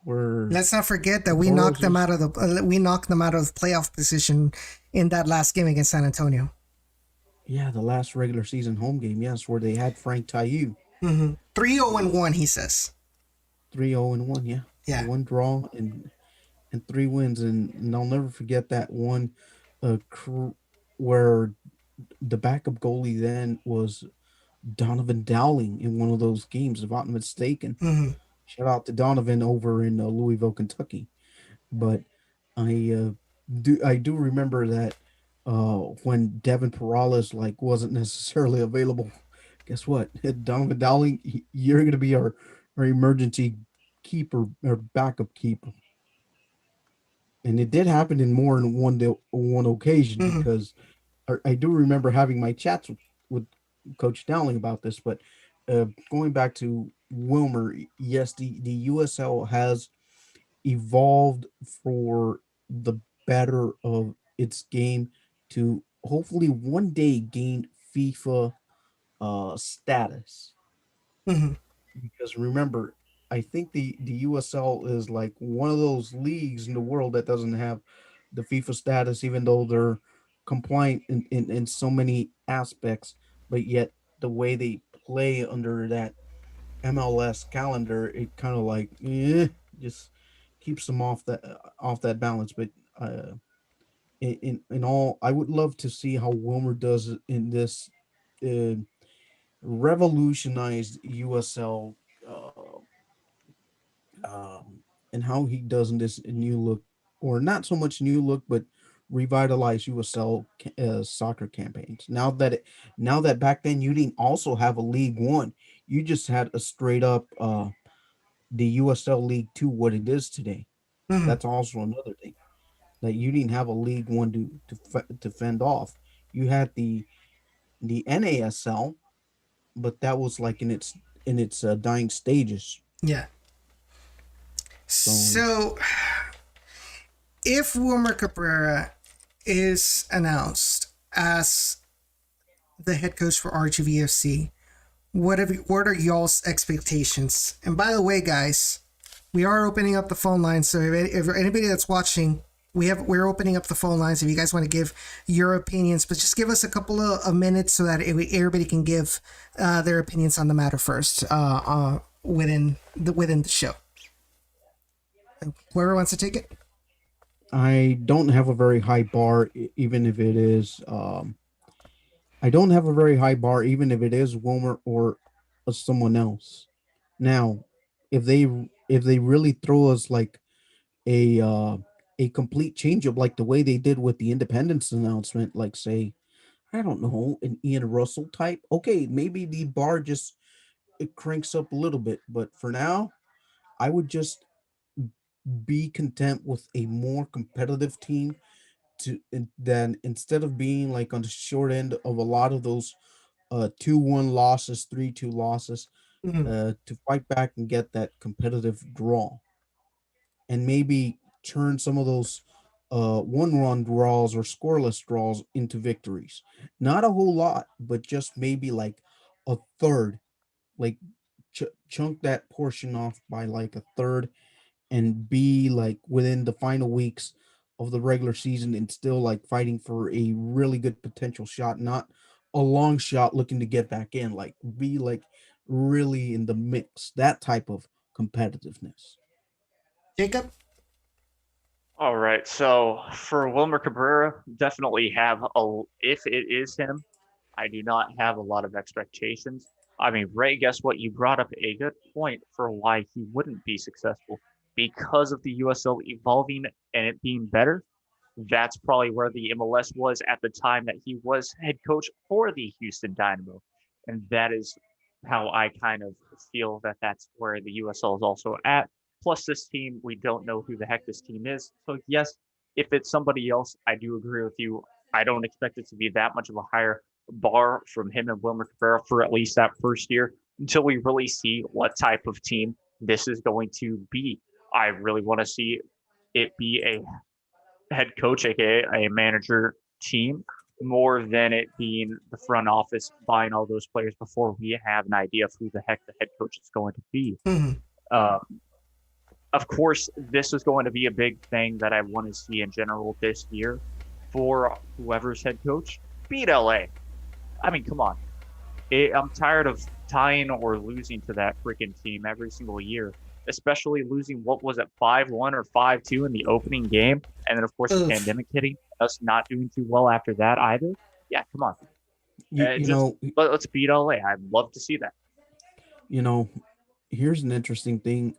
Where Let's not forget that Toros we knocked them out of playoff position in that last game against San Antonio. yeah, the last regular season home game, yes, where they had Frank Tayu. 3-0-1, he says. 3-0-1, yeah. Yeah. 1 draw and 3 wins. And I'll never forget that one where the backup goalie then was Donovan Dowling in one of those games, if I'm not mistaken. Mm-hmm. Shout out to Donovan over in Louisville, Kentucky. But I do remember that when Devin Perales like wasn't necessarily available. Guess what? Donovan Dowling, you're going to be our emergency keeper or backup keeper. And it did happen in more than one occasion because I do remember having my chats with Coach Dowling about this. But going back to Wilmer, yes, the USL has evolved for the better of its game to hopefully one day gain FIFA status. Mm-hmm. Because remember, I think the USL is like one of those leagues in the world that doesn't have the FIFA status, even though they're compliant in so many aspects, but yet the way they play under that MLS calendar, it kind of just keeps them off that balance. But in all, I would love to see how Wilmer does it in this uh, revolutionized USL, and how he does in this new look, or not so much new look, but revitalized USL soccer campaigns. Now that back then you didn't also have a League One, you just had a straight up the USL League Two, what it is today. Mhm. That's also another thing, that you didn't have a League One to fend off. You had the NASL, but that was like in its dying stages. Yeah. So So if Wilmer Cabrera is announced as the head coach for RGVFC, what are y'all's expectations? And by the way, guys, we are opening up the phone lines. So if anybody that's watching, we're opening up the phone lines. If you guys want to give your opinions, but just give us a couple of minutes so that everybody can give their opinions on the matter first within the show. Whoever wants to take it. I don't have a very high bar, even if it is. I don't have a very high bar, even if it is Wilmer or someone else. Now, if they really throw us like a complete change up, like the way they did with the independence announcement, like say, I don't know, an Ian Russell type. Okay, maybe the bar just it cranks up a little bit, but for now, I would just be content with a more competitive team then instead of being like on the short end of a lot of those 2-1 losses, 3-2 losses, Mhm. to fight back and get that competitive draw, and maybe turn some of those one-run draws or scoreless draws into victories. Not a whole lot, but just maybe like a third, like chunk that portion off by like a third, and be like within the final weeks of the regular season and still like fighting for a really good potential shot, not a long shot looking to get back in, like be like really in the mix, that type of competitiveness. Jacob? All right. So for Wilmer Cabrera, definitely have a. If it is him, I do not have a lot of expectations. I mean, Ray, guess what? You brought up a good point for why he wouldn't be successful because of the USL evolving and it being better. That's probably where the MLS was at the time that he was head coach for the Houston Dynamo. And that is how I kind of feel that that's where the USL is also at. Plus, this team, we don't know who the heck this team is. So, yes, if it's somebody else, I do agree with you. I don't expect it to be that much of a higher bar from him and Wilmer Cabrera for at least that first year until we really see what type of team this is going to be. I really want to see it be a head coach, aka a manager team, more than it being the front office buying all those players before we have an idea of who the heck the head coach is going to be. Mhm. Um, of course, this is going to be a big thing that I want to see in general this year for whoever's head coach. Beat LA. I mean, come on. I'm tired of tying or losing to that freaking team every single year, especially losing, what was it, 5-1 or 5-2 in the opening game. And then, of course, the Oof. pandemic hitting, us not doing too well after that either. Yeah, come on. You know, Let's beat LA. I'd love to see that. you know, here's an interesting thing.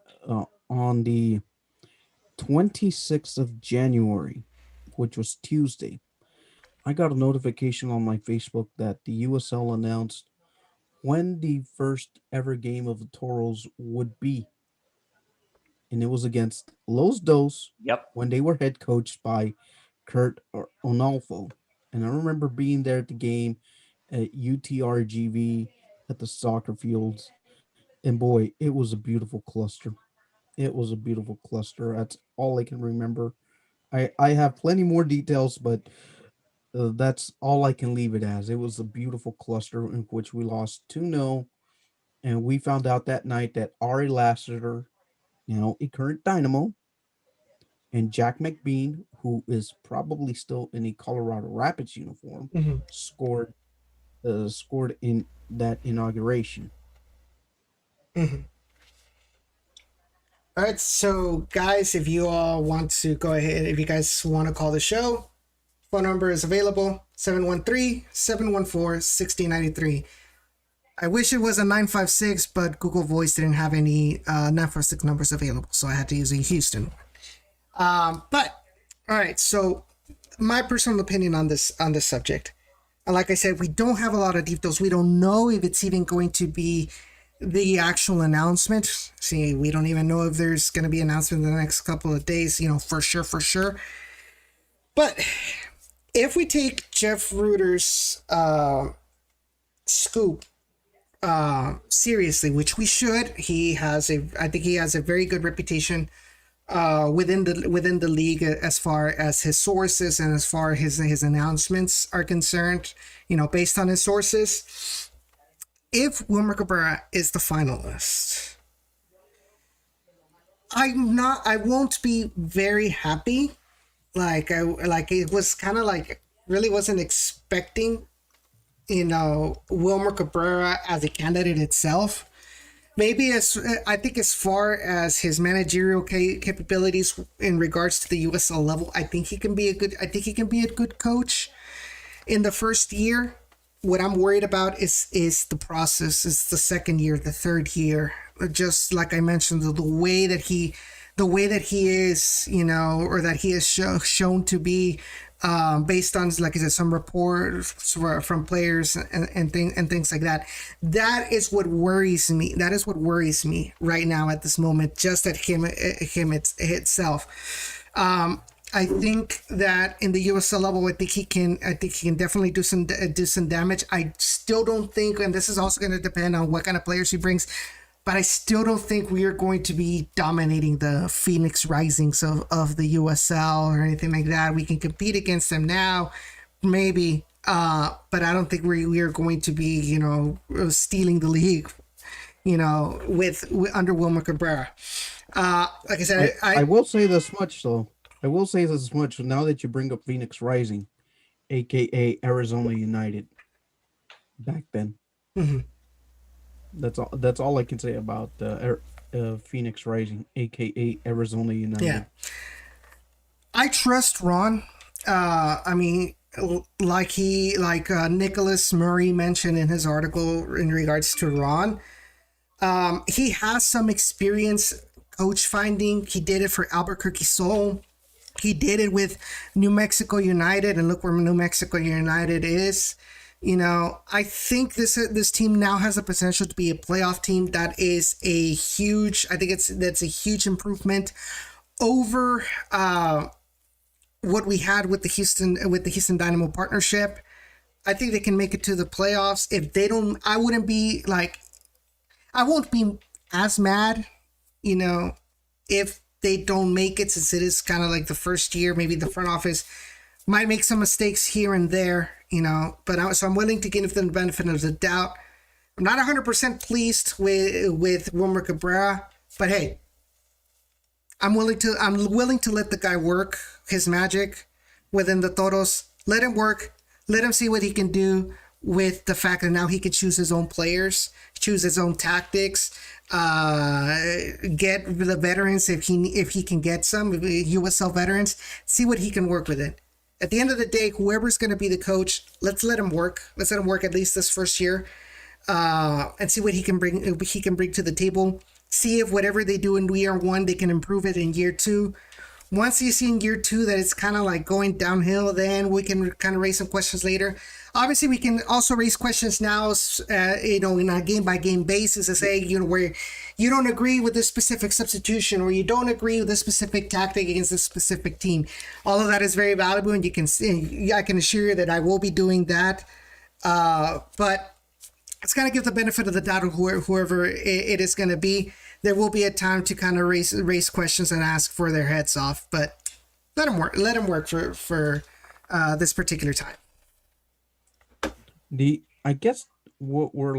On the 26th of January, which was Tuesday, I got a notification on my Facebook that the USL announced when the first ever game of the Toros would be. And it was against Los Dos Yep. when they were head coached by Kurt Onalfo. And I remember being there at the game at UTRGV at the soccer fields. And boy, it was a beautiful cluster. It was a beautiful cluster. That's all I can remember. I have plenty more details, but that's all I can leave it as. It was a beautiful cluster in which we lost 2-0. And we found out that night that Ari Lassiter, now a current Dynamo, and Jack McBean, who is probably still in a Colorado Rapids uniform, Mhm. scored in that inauguration. Mhm. All right, so guys, if you all want to go ahead, if you guys want to call the show, Phone number is available, 713-714-6093. I wish it was a 956, but Google Voice didn't have any 946 numbers available, so I had to use a Houston. But all right, so my personal opinion on this subject. Like I said, we don't have a lot of details. We don't know if it's even going to be the actual announcement. See, we don't even know if there's going to be an announcement in the next couple of days, for sure. But if we take Jeff Rueter's scoop seriously, which we should, I think he has a very good reputation within the league as far as his sources and as far as his announcements are concerned, based on his sources. If Wilmer Cabrera is the finalist, I won't be very happy. It was kind of like really wasn't expecting, Wilmer Cabrera as a candidate itself. Maybe I think as far as his managerial capabilities in regards to the USL level, I think he can be a good coach in the first year. What I'm worried about is the process. It's the second year, the third year. Just like I mentioned, the way that he is, or that he is shown to be, based on, like I said, some reports from players and things like that. That is what worries me. That is what worries me right now at this moment. Just at him itself. I think that in the USL level, I think he can definitely do some damage. I still don't think, and this is also going to depend on what kind of players he brings, but I still don't think we are going to be dominating the Phoenix Risings of the USL or anything like that. We can compete against them now, maybe, but I don't think we are going to be, stealing the league, with under Wilmer Cabrera. Like I said, I will say this much though. Now that you bring up Phoenix Rising, aka Arizona United, back then. Mm-hmm. That's all I can say about Phoenix Rising, aka Arizona United. Yeah, I trust Ron. Like Nicholas Murray mentioned in his article in regards to Ron. He has some experience coach finding. He did it for Albuquerque Soul. He did it with New Mexico United, and look where New Mexico United is. I think this team now has the potential to be a playoff team. That is a huge. I think that's a huge improvement over what we had with the Houston Dynamo partnership. I think they can make it to the playoffs. If they don't, I won't be as mad, if they don't make it, since it is kind of like the first year. Maybe the front office might make some mistakes here and there, so I'm willing to give them the benefit of the doubt. I'm not 100% pleased with Wilmer Cabrera, but hey, I'm willing to let the guy work his magic within the Toros. Let him work. Let him see what he can do with the fact that now he can choose his own players, choose his own tactics, get the veterans if he can get some USL veterans, see what he can work with it. At the end of the day, whoever's going to be the coach, let's let him work. Let's let him work at least this first year, and see what he can bring to the table. See if whatever they do in year one, they can improve it in year two. Once you see in year two that it's kind of like going downhill, then we can kind of raise some questions later. Obviously, we can also raise questions now, in a game-by-game basis, to say, where you don't agree with this specific substitution, or you don't agree with this specific tactic against this specific team. All of that is very valuable, and I can assure you that I will be doing that. But it's going to give the benefit of the doubt of whoever it is going to be. There will be a time to kind of raise questions and ask for their heads off, but let them work. Let them work for this particular time. I guess what we're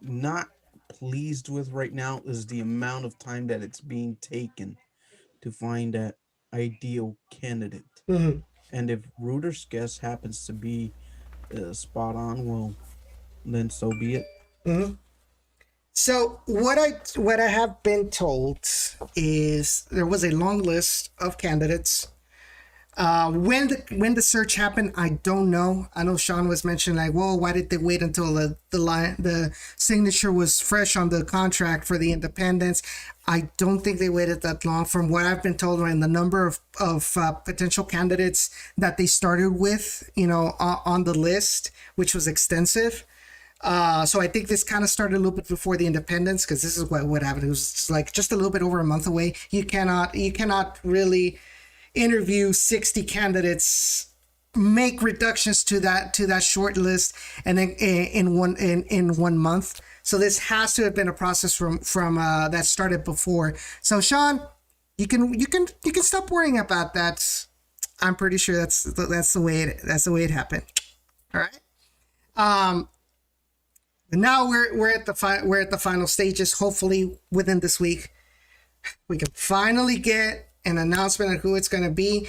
not pleased with right now is the amount of time that it's being taken to find that ideal candidate. Mm-hmm. And if Rueter's guess happens to be spot on, well, then so be it. Mm-hmm. So what I have been told is there was a long list of candidates. When the search happened, I don't know. I know Sean was mentioning like, whoa, why did they wait until the signature was fresh on the contract for the independents? I don't think they waited that long. From what I've been told, and the number of potential candidates that they started with, on the list, which was extensive. So I think this kind of started a little bit before the independence, because this is what happened. It was like just a little bit over a month away. You cannot really interview 60 candidates, make reductions to that short list, and then in 1 month. So this has to have been a process from that started before. So Sean, you can stop worrying about that. I'm pretty sure that's the way it happened. All right. Now we're at the final stages. Hopefully within this week, we can finally get an announcement of who it's going to be,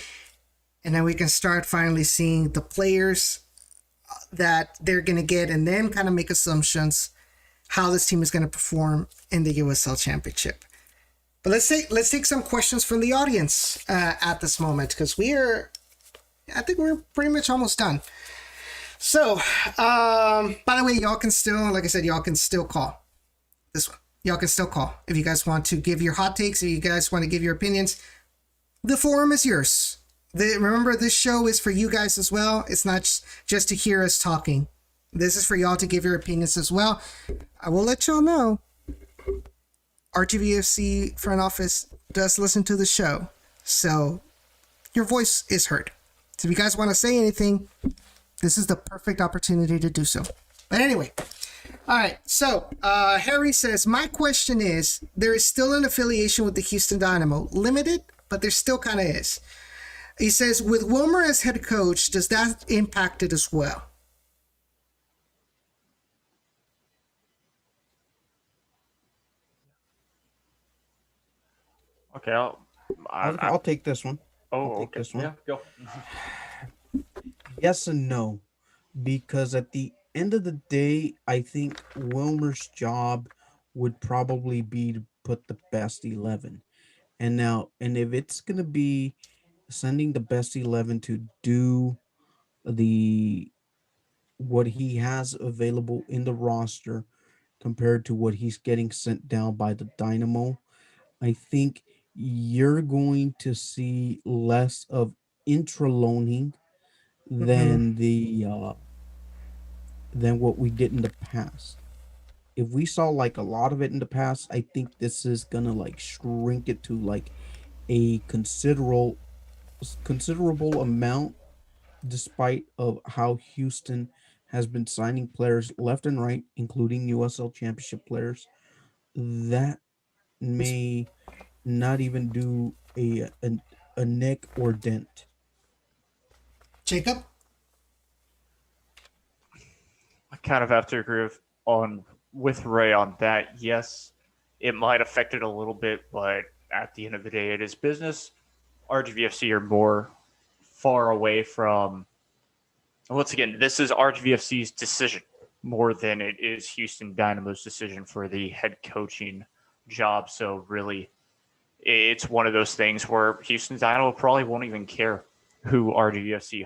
and then we can start finally seeing the players that they're going to get, and then kind of make assumptions how this team is going to perform in the USL Championship. But let's take some questions from the audience at this moment, because I think we're pretty much almost done. So, by the way, y'all can still, like I said, y'all can still call this one. Y'all can still call if you guys want to give your hot takes, if you guys want to give your opinions. The forum is yours. Remember, this show is for you guys as well. It's not just to hear us talking. This is for y'all to give your opinions as well. I will let y'all know, RGVFC front office does listen to the show, so your voice is heard. So if you guys want to say anything, this is the perfect opportunity to do so. But anyway, all right. So Harry says, my question is, there is still an affiliation with the Houston Dynamo, limited, but there still kind of is. He says, with Wilmer as head coach, does that impact it as well? Okay, I'll take this one. Oh, I'll take okay. this one. Yeah, go. Yes and no, because at the end of the day, I think Wilmer's job would probably be to put the best 11. And if it's going to be sending the best 11 to do what he has available in the roster compared to what he's getting sent down by the Dynamo, I think you're going to see less of intraloaning than than what we did in the past. If we saw like a lot of it in the past, I think this is gonna like shrink it to like a considerable amount, despite of how Houston has been signing players left and right, including USL Championship players. That may not even do a nick or dent. Jacob? I kind of have to agree with Ray on that. Yes, it might affect it a little bit, but at the end of the day, it is business. RGVFC are more far away from. Once again, this is RGVFC's decision more than it is Houston Dynamo's decision for the head coaching job. So really, it's one of those things where Houston Dynamo probably won't even care who RGVFC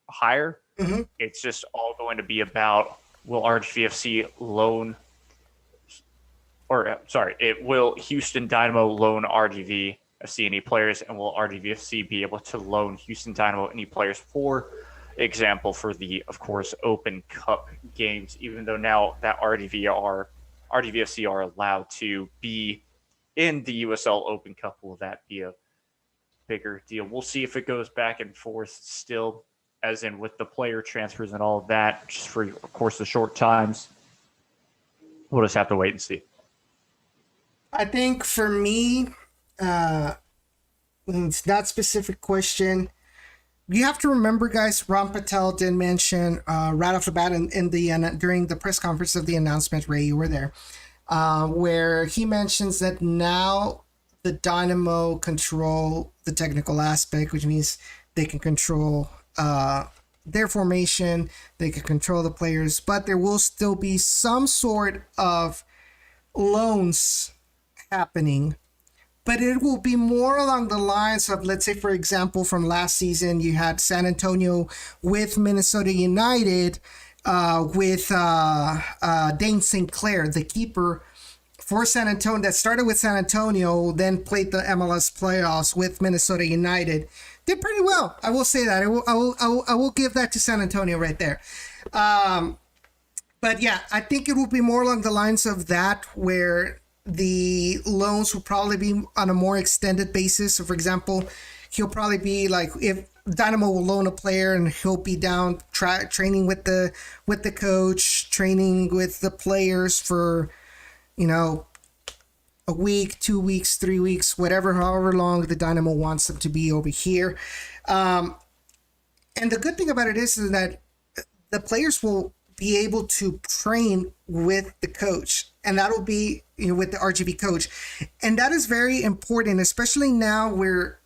hire. Mm-hmm. It's just all going to be about will Houston Dynamo loan RGVFC any players, and will RGVFC be able to loan Houston Dynamo any players, for example, for the, of course, Open Cup games, even though now that RGVFC are allowed to be in the USL Open Cup, will that be a bigger deal? We'll see if it goes back and forth still, as in with the player transfers and all of that, just for, of course, the short times. We'll just have to wait and see. I think for me, it's that specific question. You have to remember, guys, Ron Patel did mention right off the bat during the press conference of the announcement, Ray, you were there, where he mentions that now the Dynamo control the technical aspect, which means they can control their formation, they can control the players, but there will still be some sort of loans happening but it will be more along the lines of, let's say, for example, from last season, you had San Antonio with Minnesota United, with Dane St. Clair, the keeper for San Antonio, that started with San Antonio, then played the MLS playoffs with Minnesota United. Did pretty well. I will say that. I will give that to San Antonio right there. But yeah, I think it will be more along the lines of that, where the loans will probably be on a more extended basis. So for example, he'll probably be like, if Dynamo will loan a player and he'll be down training with the coach, training with the players for, a week, 2 weeks, 3 weeks, however long the Dynamo wants them to be over here. And the good thing about it is that the players will be able to train with the coach, and that'll be with the RGV coach. And that is very important, especially now where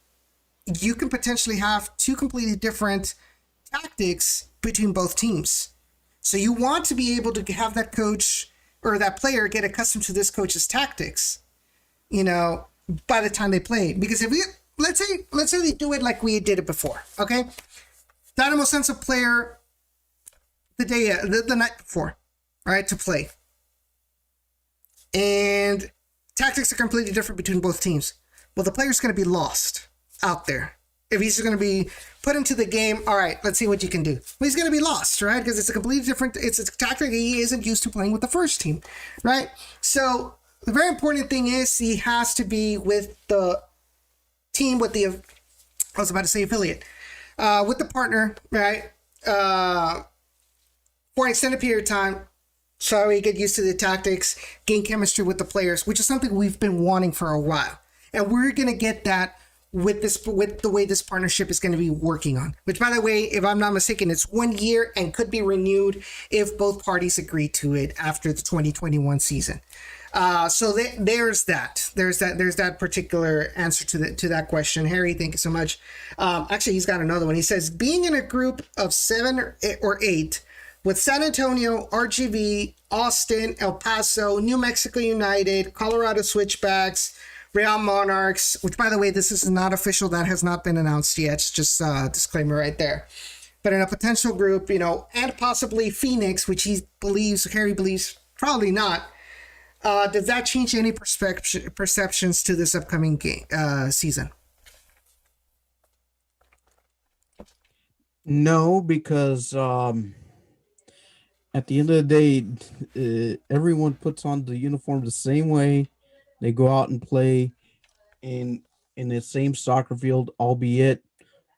you can potentially have two completely different tactics between both teams. So you want to be able to have that coach or that player get accustomed to this coach's tactics, by the time they play. Because if let's say they do it like we did it before, okay? Dynamo sends a player the night before, right, to play. And tactics are completely different between both teams. Well, the player's going to be lost out there. If he's going to be put into the game, all right, let's see what you can do. Well, he's going to be lost, right? Because it's a tactic he isn't used to playing with the first team, right? So the very important thing is he has to be with the team, with the, I was about to say affiliate, with the partner, right? For an extended period of time, so he get used to the tactics, gain chemistry with the players, which is something we've been wanting for a while. And we're going to get that with the way this partnership is going to be working on. Which, by the way, if I'm not mistaken, it's 1 year and could be renewed if both parties agree to it after the 2021 season. So there's that particular answer to that question. Harry, thank you so much. Actually, he's got another one. He says, being in a group of 7 or 8 with San Antonio, RGV, Austin, El Paso, New Mexico United, Colorado Switchbacks, Real Monarchs, which, by the way, this is not official. That has not been announced yet. It's just a disclaimer right there. But in a potential group, and possibly Phoenix, which Harry believes probably not. Does that change any perceptions to this upcoming season? No, because at the end of the day, everyone puts on the uniform the same way. They go out and play in the same soccer field, albeit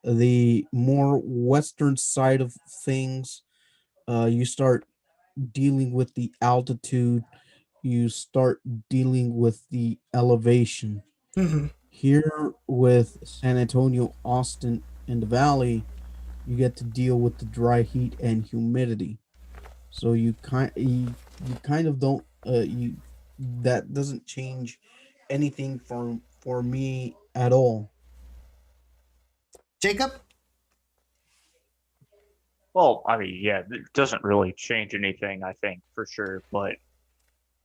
the more western side of things. You start dealing with the altitude. You start dealing with the elevation. Mm-hmm. Here with San Antonio, Austin, and the Valley, you get to deal with the dry heat and humidity. So you kind of don't that doesn't change anything for me at all. Jacob? Well, I mean, yeah, it doesn't really change anything, I think, for sure. But,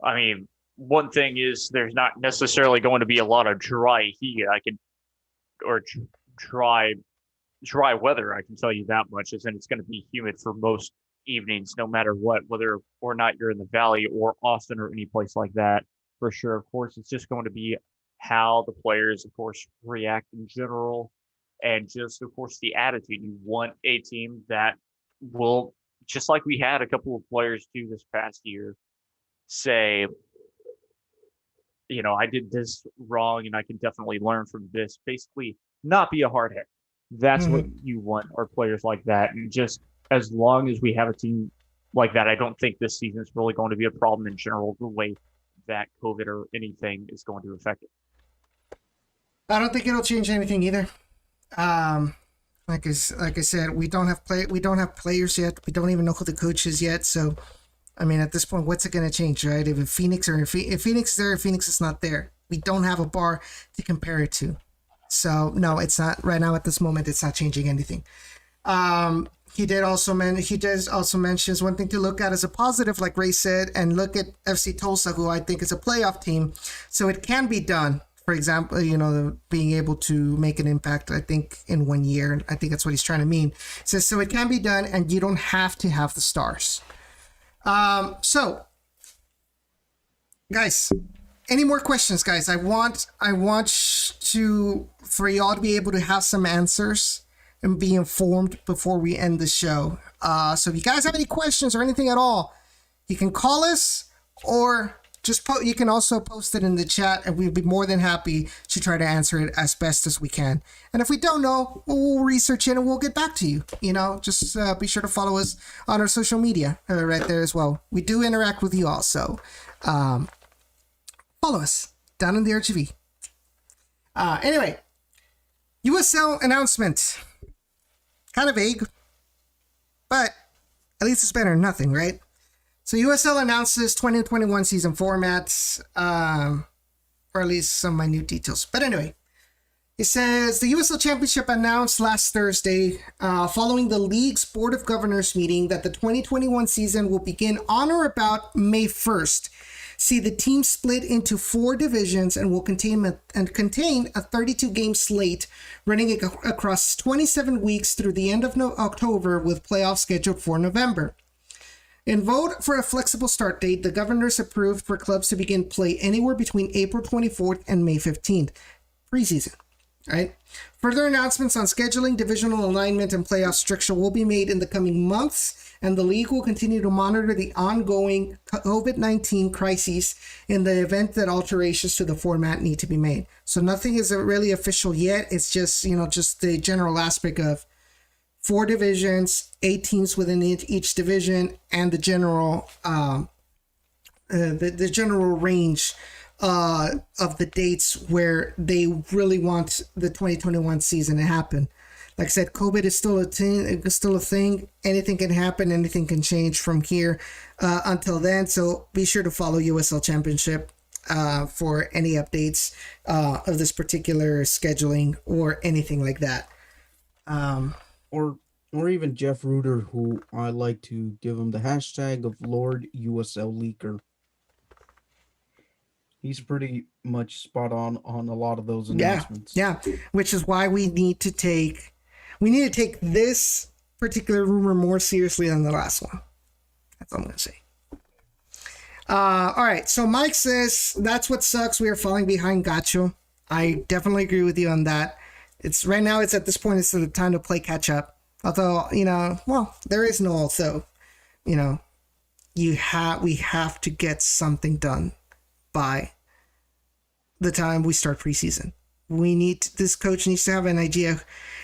I mean, one thing is there's not necessarily going to be a lot of dry heat. Dry weather, I can tell you that much, is, and it's going to be humid for most evenings, no matter what, whether or not you're in the Valley or Austin or any place like that, for sure. Of course, it's just going to be how the players, of course, react in general, and just, of course, the attitude. You want a team that will, just like we had a couple of players do this past year, say, I did this wrong and I can definitely learn from this. Basically, not be a hard head. That's what you want, are players like that. And just as long as we have a team like that, I don't think this season is really going to be a problem in general, the way that COVID or anything is going to affect it. I don't think it'll change anything either. Like I said, we don't have players yet. We don't even know who the coach is yet. So, I mean, at this point, what's it going to change, right? If Phoenix is there, if Phoenix is not there, we don't have a bar to compare it to. So, no, it's not right now. At this moment, it's not changing anything. He does also mention one thing to look at as a positive, like Ray said, and look at FC Tulsa, who I think is a playoff team. So it can be done For example, being able to make an impact, I think, in 1 year. I think that's what he's trying to mean. It says, so it can be done, and you don't have to have the stars. So, guys, any more questions, guys? I want for y'all to be able to have some answers and be informed before we end the show. So if you guys have any questions or anything at all, you can call us or just you can also post it in the chat, and we'll be more than happy to try to answer it as best as we can. And if we don't know, we'll research it and we'll get back to you. Just be sure to follow us on our social media right there as well. We do interact with you all, so follow us down in the RGV. Anyway, USL announcement. Kind of vague, but at least it's better than nothing, right? So USL announces 2021 season formats, or at least some minute details. But anyway, it says the USL Championship announced last Thursday, following the league's Board of Governors meeting, that the 2021 season will begin on or about May 1st. See the team split into 4 divisions and will contain a 32-game slate running across 27 weeks through the end of October, with playoffs scheduled for November. In vote for a flexible start date, the governors approved for clubs to begin play anywhere between April 24th and May 15th, preseason. Right? Further announcements on scheduling, divisional alignment, and playoff structure will be made in the coming months, and the league will continue to monitor the ongoing COVID-19 crises in the event that alterations to the format need to be made. So nothing is really official yet. It's just, just the general aspect of 4 divisions, 8 teams within each division, and the general the general range of the dates where they really want the 2021 season to happen. Like I said, COVID is still a thing. Anything can happen. Anything can change from here until then. So be sure to follow USL Championship for any updates of this particular scheduling or anything like that. Or even Jeff Rueter, who I like to give him the hashtag of Lord USL Leaker. He's pretty much spot on a lot of those announcements. Yeah, which is why we need to take this particular rumor more seriously than the last one. That's all I'm going to say. All right, so Mike says, that's what sucks. We are falling behind Gacho. I definitely agree with you on that. Right now, it's at this point, it's the time to play catch up. Although, there is no also, we have to get something done by the time we start preseason. This coach needs to have an idea,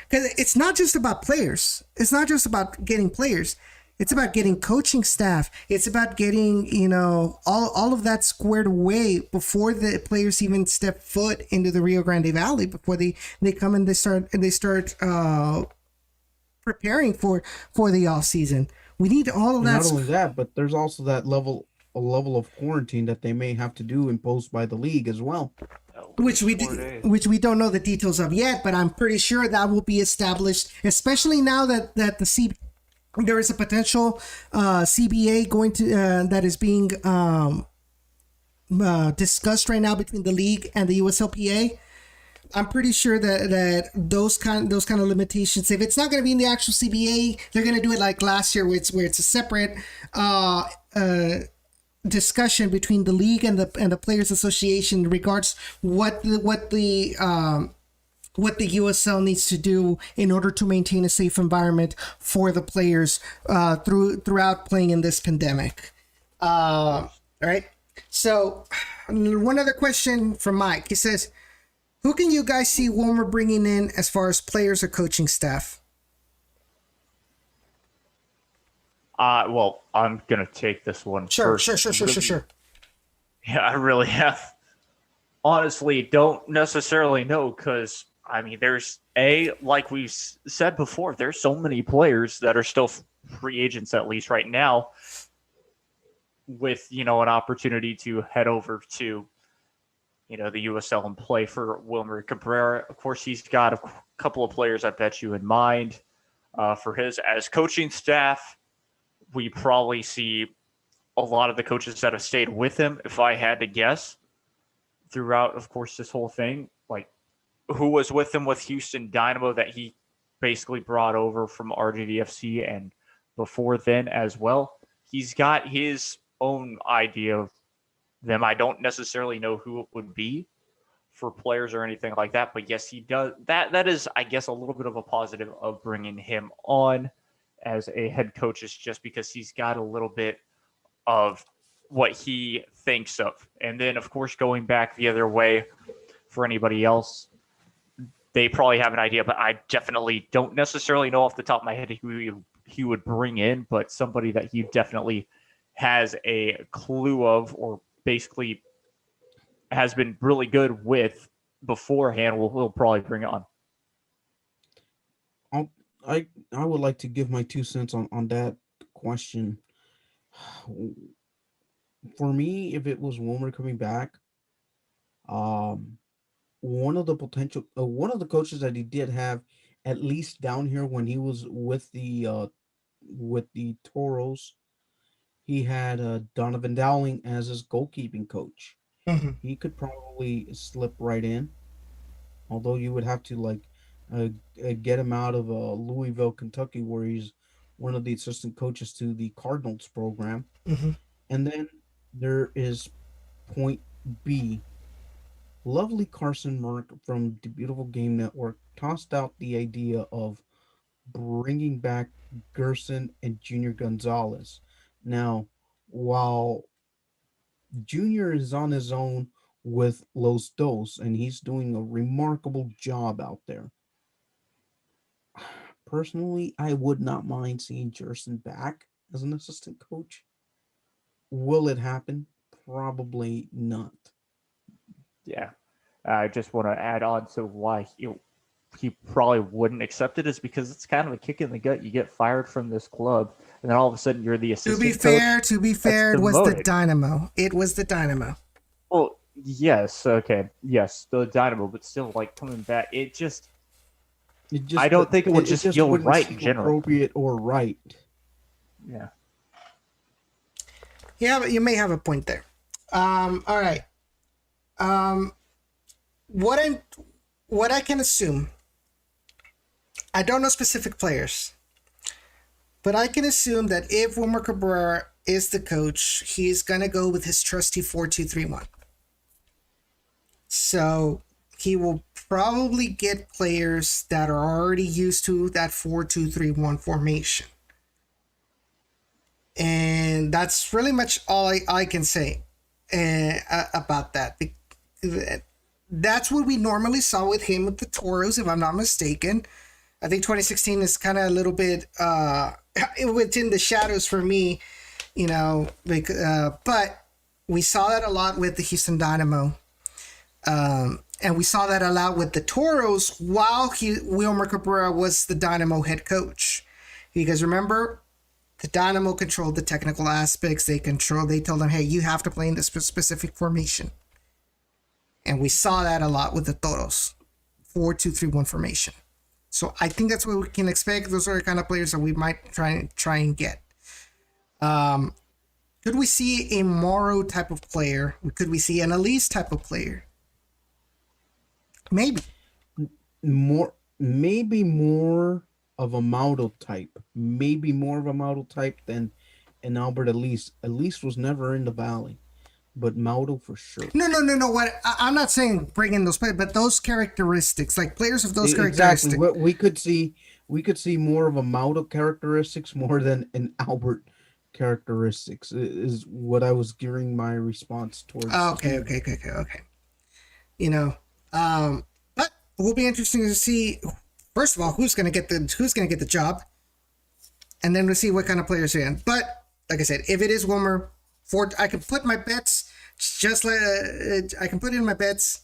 because it's not just about players. It's not just about getting players. It's about getting coaching staff. It's about getting, all of that squared away before the players even step foot into the Rio Grande Valley, before they come and they start preparing for the off season. We need all of that. Not only that, but there's also that level of quarantine that they may have to do imposed by the league as well. Which we don't know the details of yet, but I'm pretty sure that will be established, especially now that there is a potential CBA going to that is being discussed right now between the league and the USLPA. I'm pretty sure that those kind of limitations, if it's not going to be in the actual CBA, they're going to do it like last year, where it's a separate discussion between the league and the Players Association in regards what the USL needs to do in order to maintain a safe environment for the players throughout playing in this pandemic. All right. So one other question from Mike. He says, who can you guys see Wilmer bringing in as far as players or coaching staff? Well, I'm going to take this one first. Sure. Yeah, I really have. Honestly, don't necessarily know, because, there's like we've said before, there's so many players that are still free agents, at least right now, with, an opportunity to head over to, the USL and play for Wilmer Cabrera. Of course, he's got a couple of players, I bet you, in mind for his as coaching staff. We probably see a lot of the coaches that have stayed with him, if I had to guess. throughout, of course, this whole thing, like who was with him with Houston Dynamo that he basically brought over from RGVFC and before then as well. He's got his own idea of them. I don't necessarily know who it would be for players or anything like that, but yes, he does. That is, I guess, a little bit of a positive of bringing him on as a head coach, is just because he's got a little bit of what he thinks of. And then, of course, going back the other way for anybody else, they probably have an idea, but I definitely don't necessarily know off the top of my head who he would bring in, but somebody that he definitely has a clue of, or basically has been really good with beforehand, we'll probably bring on. I would like to give my 2 cents on that question. For me, if it was Wilmer coming back, one of the coaches that he did have at least down here when he was with the Toros, he had Donovan Dowling as his goalkeeping coach. Mm-hmm. He could probably slip right in, although you would have to get him out of Louisville, Kentucky, where he's one of the assistant coaches to the Cardinals program. Mm-hmm. And then there is point B. Lovely Carson Mark from the Beautiful Game Network tossed out the idea of bringing back Gerson and Junior Gonzalez. Now, while Junior is on his own with Los Dos, and he's doing a remarkable job out there, personally, I would not mind seeing Gerson back as an assistant coach. Will it happen? Probably not. Yeah. I just want to add on to why he probably wouldn't accept it, is because it's kind of a kick in the gut. You get fired from this club, and then all of a sudden you're the assistant coach. To be fair, it was the Dynamo. It was the Dynamo. Well, yes, okay. Yes, the Dynamo, but still, like, coming back, I don't think it would just feel right in general. Appropriate or right. Yeah. Yeah, but you may have a point there. All right. What I can assume, I don't know specific players, but I can assume that if Wilmer Cabrera is the coach, he's going to go with his trusty 4-2-3-1. So he will probably get players that are already used to that 4-2-3-1 formation. And that's really much all I can say about that. That's what we normally saw with him with the Toros, if I'm not mistaken. I think 2016 is kind of a little bit within the shadows for me, but we saw that a lot with the Houston Dynamo. And we saw that a lot with the Toros while Wilmer Cabrera was the Dynamo head coach. Because remember, the Dynamo controlled the technical aspects. They told them, hey, you have to play in this specific formation. And we saw that a lot with the Toros, 4-2-3-1 formation. So I think that's what we can expect. Those are the kind of players that we might try and get. Could we see a Morrow type of player? Could we see an Elise type of player? Maybe more of a Mauro type. Maybe more of a Mauro type than an Albert Elise. Elise was never in the Valley, but Mauro for sure. No. What I'm not saying bring in those players, but those characteristics, like players of those characteristics. Exactly. What we could see more of a Mauro characteristics more than an Albert characteristics is what I was gearing my response towards. Okay. But it will be interesting to see. First of all, who's gonna get the job, and then we'll see what kind of players are in. But like I said, if it is Wilmer, I can put my bets. I can put in my bets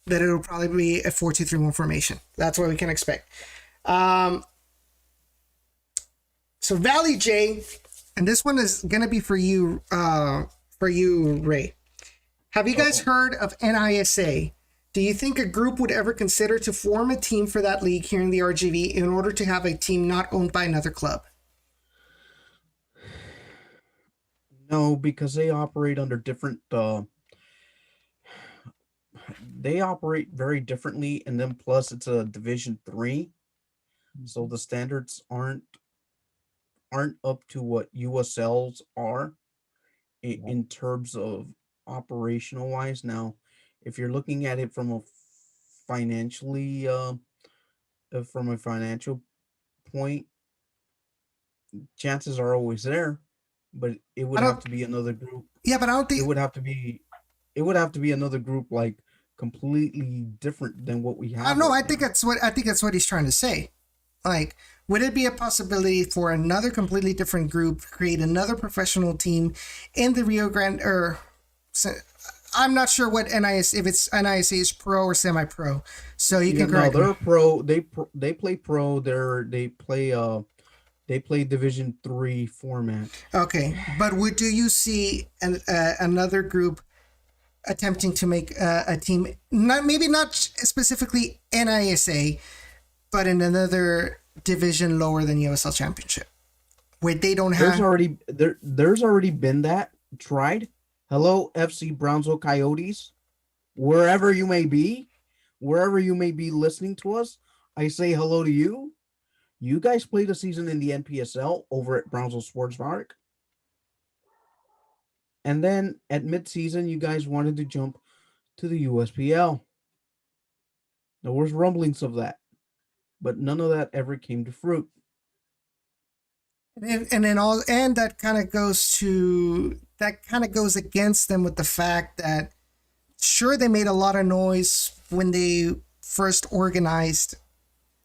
that it'll probably be a 4-2-3-1 formation. That's what we can expect. So Valley J, and this one is gonna be for you, Ray. Have you guys heard of NISA? Do you think a group would ever consider to form a team for that league here in the RGV in order to have a team not owned by another club? No, because they operate under different they operate very differently, and then plus it's a Division 3, so the standards aren't up to what USLs are in terms of operational wise. Now, if you're looking at it from a financially from a financial point, chances are always there, but it would have to be another group. Yeah, but I don't think It would have to be another group like completely different than what we have. I know. right I think now. that's what he's trying to say. Like, would it be a possibility for another completely different group create another professional team in the Rio Grande? Or I'm not sure what NIS, if it's NISA is pro or semi-pro. So you can correct they're me. pro. They play pro. They play Division 3 format. Okay, but do you see another group attempting to make a team, maybe not specifically NISA, but in another division lower than USL Championship, where they don't have? There's already been that tried. Hello, FC Brownsville Coyotes, wherever you may be listening to us, I say hello to you. You guys played a season in the NPSL over at Brownsville Sports Park. And then at midseason, you guys wanted to jump to the USPL. There was rumblings of that, but none of that ever came to fruit. And that kind of goes against them with the fact that, sure, they made a lot of noise when they first organized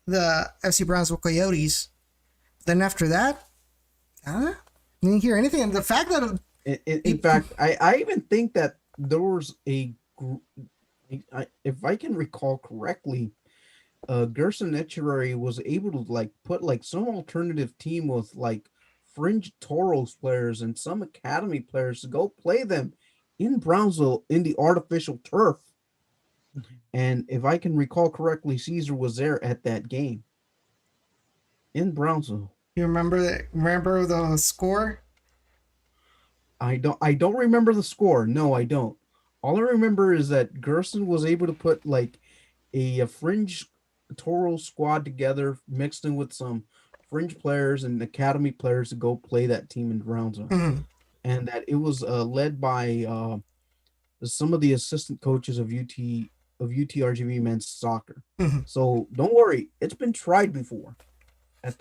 the FC Brownsville Coyotes. Then after that, didn't hear anything. And the fact that in fact, I even think that there was a group, if I can recall correctly, Gerson Echeverry was able to put some alternative team with fringe Toros players and some academy players to go play them in Brownsville in the artificial turf. And if I can recall correctly, Cesar was there at that game in Brownsville. You remember the score? I don't remember the score. No, I don't. All I remember is that Gerson was able to put a fringe Toro squad together, mixed in with some fringe players and academy players to go play that team in Brownsville. Mm-hmm. And that it was led by some of the assistant coaches of UT RGV men's soccer. Mm-hmm. So don't worry, it's been tried before at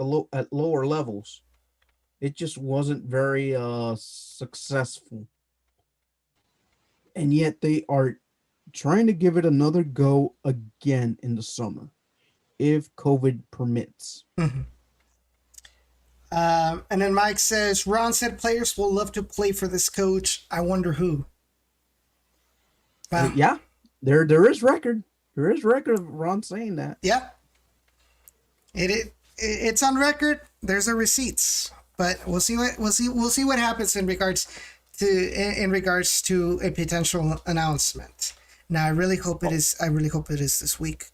lower levels. It just wasn't very successful. And yet they are trying to give it another go again in the summer, if COVID permits. Mm-hmm. And then Mike says, Ron said players will love to play for this coach. I wonder who. Yeah, there is record. There is record of Ron saying that. Yeah. It's on record. There's the receipts. But we'll see what happens in regards to a potential announcement. Now, I really hope it is this week.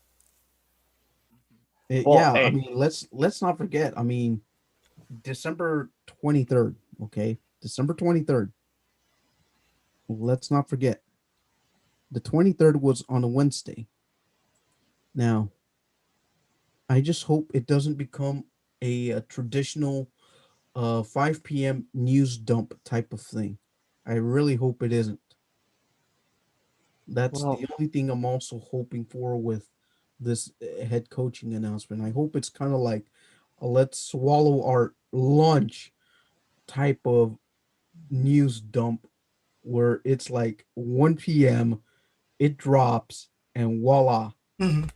I mean, let's not forget. I mean, December 23rd. Okay, December 23rd. Let's not forget. The 23rd was on a Wednesday. Now, I just hope it doesn't become a traditional 5 p.m. news dump type of thing. I really hope it isn't. That's the only thing I'm also hoping for with this head coaching announcement. I hope it's kind of like a let's swallow our lunch type of news dump where it's 1 p.m., it drops, and voila. Mm-hmm.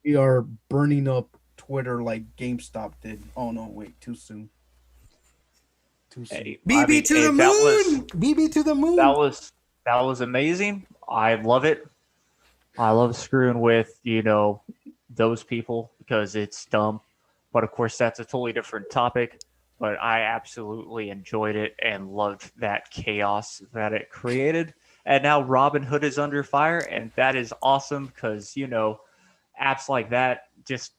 We are burning up Twitter like GameStop did. Oh, no, wait, too soon. Hey, BB to the moon! BB to the moon! That was amazing. I love it. I love screwing with, those people because it's dumb. But of course, that's a totally different topic. But I absolutely enjoyed it and loved that chaos that it created. And now Robin Hood is under fire, and that is awesome because, apps like that just,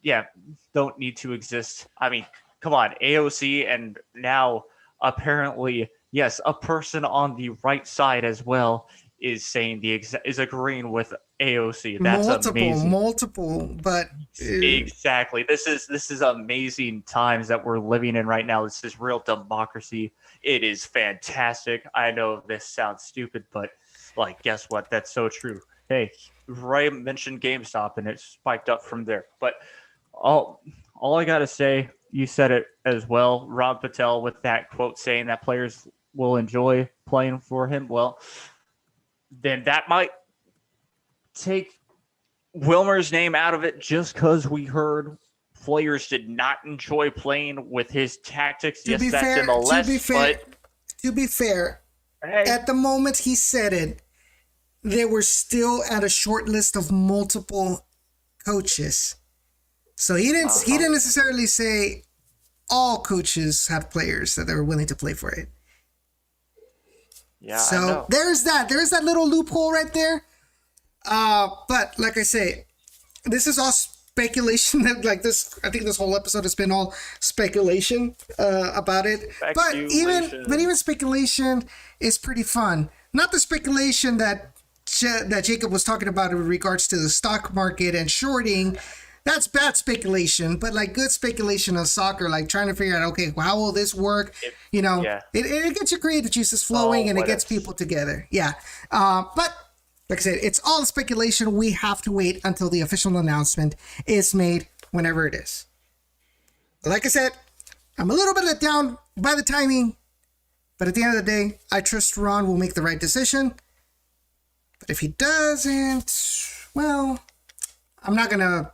don't need to exist. I mean, come on, AOC, and now apparently, yes, a person on the right side as well is saying is agreeing with AOC. That's amazing. Multiple, but exactly. This is amazing times that we're living in right now. This is real democracy. It is fantastic. I know this sounds stupid, but like, guess what? That's so true. Hey, Ray mentioned GameStop, and it spiked up from there. But all I gotta say, you said it as well, Rob Patel, with that quote saying that players will enjoy playing for him. Well, then that might take Wilmer's name out of it, just because we heard players did not enjoy playing with his tactics. To be fair, hey, at the moment he said it, they were still at a short list of multiple coaches. So he didn't necessarily say all coaches had players that they were willing to play for it. Yeah. So there's that little loophole right there. But like I say, this is all speculation. Like this, I think this whole episode has been all speculation about it. But even speculation is pretty fun. Not the speculation that Jacob was talking about in regards to the stock market and shorting. That's bad speculation, but like good speculation of soccer, like trying to figure out, okay, how will this work? It gets your creative juices flowing and it gets people together. Yeah. But like I said, it's all speculation. We have to wait until the official announcement is made, whenever it is. Like I said, I'm a little bit let down by the timing, but at the end of the day, I trust Ron will make the right decision. But if he doesn't, well, I'm not gonna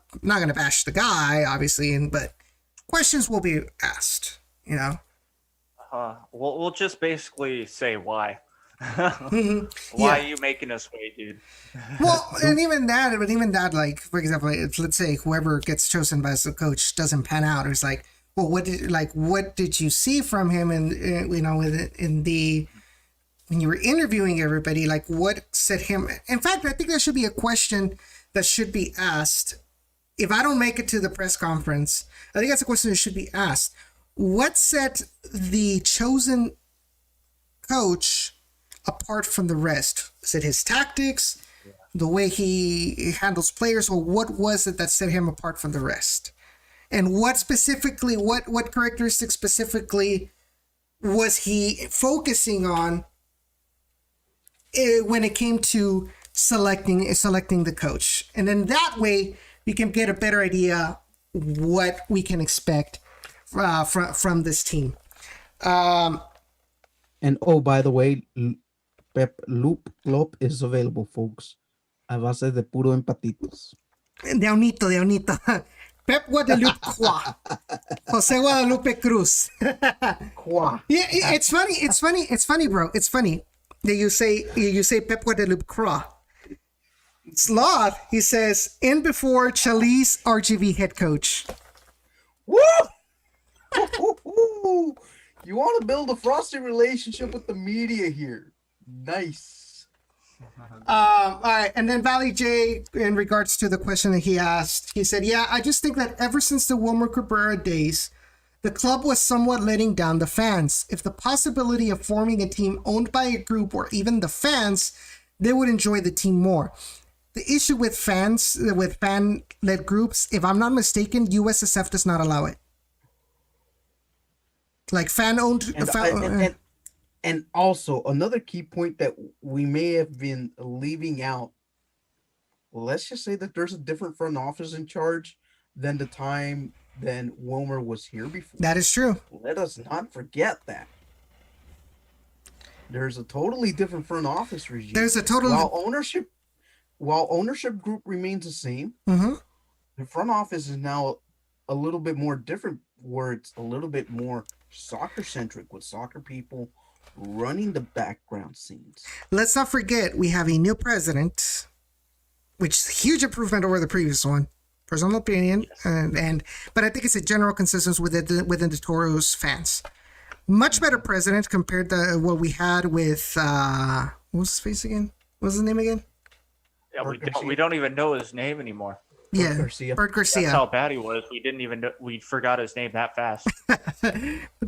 bash the guy, obviously, but questions will be asked. We'll just basically say why. Why are you making us wait, dude? Well, and even that, like, for example, let's say whoever gets chosen as the coach doesn't pan out. It's like, well, what did you see from him? And when you were interviewing everybody, like, what set him? In fact, I think that should be a question that should be asked. If I don't make it to the press conference, I think that's a question that should be asked. What set the chosen coach apart from the rest? Is it his tactics, the way he handles players, or what was it that set him apart from the rest? And what characteristics specifically was he focusing on when it came to selecting the coach? And then that way we can get a better idea what we can expect from this team. And by the way, Pep Loop Club is available, folks. A base de puro empatitos. De Aunito. Pep Guadalupe Croix. Jose Guadalupe Cruz. Croix. Yeah, it's funny, bro. It's funny that you say Pep Guadalupe Croix. Sloth, he says, in before Chalice RGV head coach. Woo! You want to build a frosty relationship with the media here. Nice. All right, and then Valley J, in regards to the question that he asked, he said, yeah, I just think that ever since the Wilmer Cabrera days, the club was somewhat letting down the fans. If the possibility of forming a team owned by a group or even the fans, they would enjoy the team more. The issue with fan-led groups, if I'm not mistaken, USSF does not allow it. Like fan-owned... And also, another key point that we may have been leaving out, let's just say that there's a different front office in charge than the time than Wilmer was here before. That is true. Let us not forget that. There's a totally different front office regime. There's a totally... While ownership group remains the same, the front office is now a little bit more different, where it's a little bit more soccer-centric, with soccer people running the background scenes. Let's not forget, we have a new president, which is a huge improvement over the previous one. Personal opinion, yes. But I think it's a general consensus within the Toros fans. Much better president compared to what we had with what was his face again? What's his name again? Yeah, we don't even know his name anymore. Yeah, Bert Garcia. That's how bad he was. We didn't even know, we forgot his name that fast.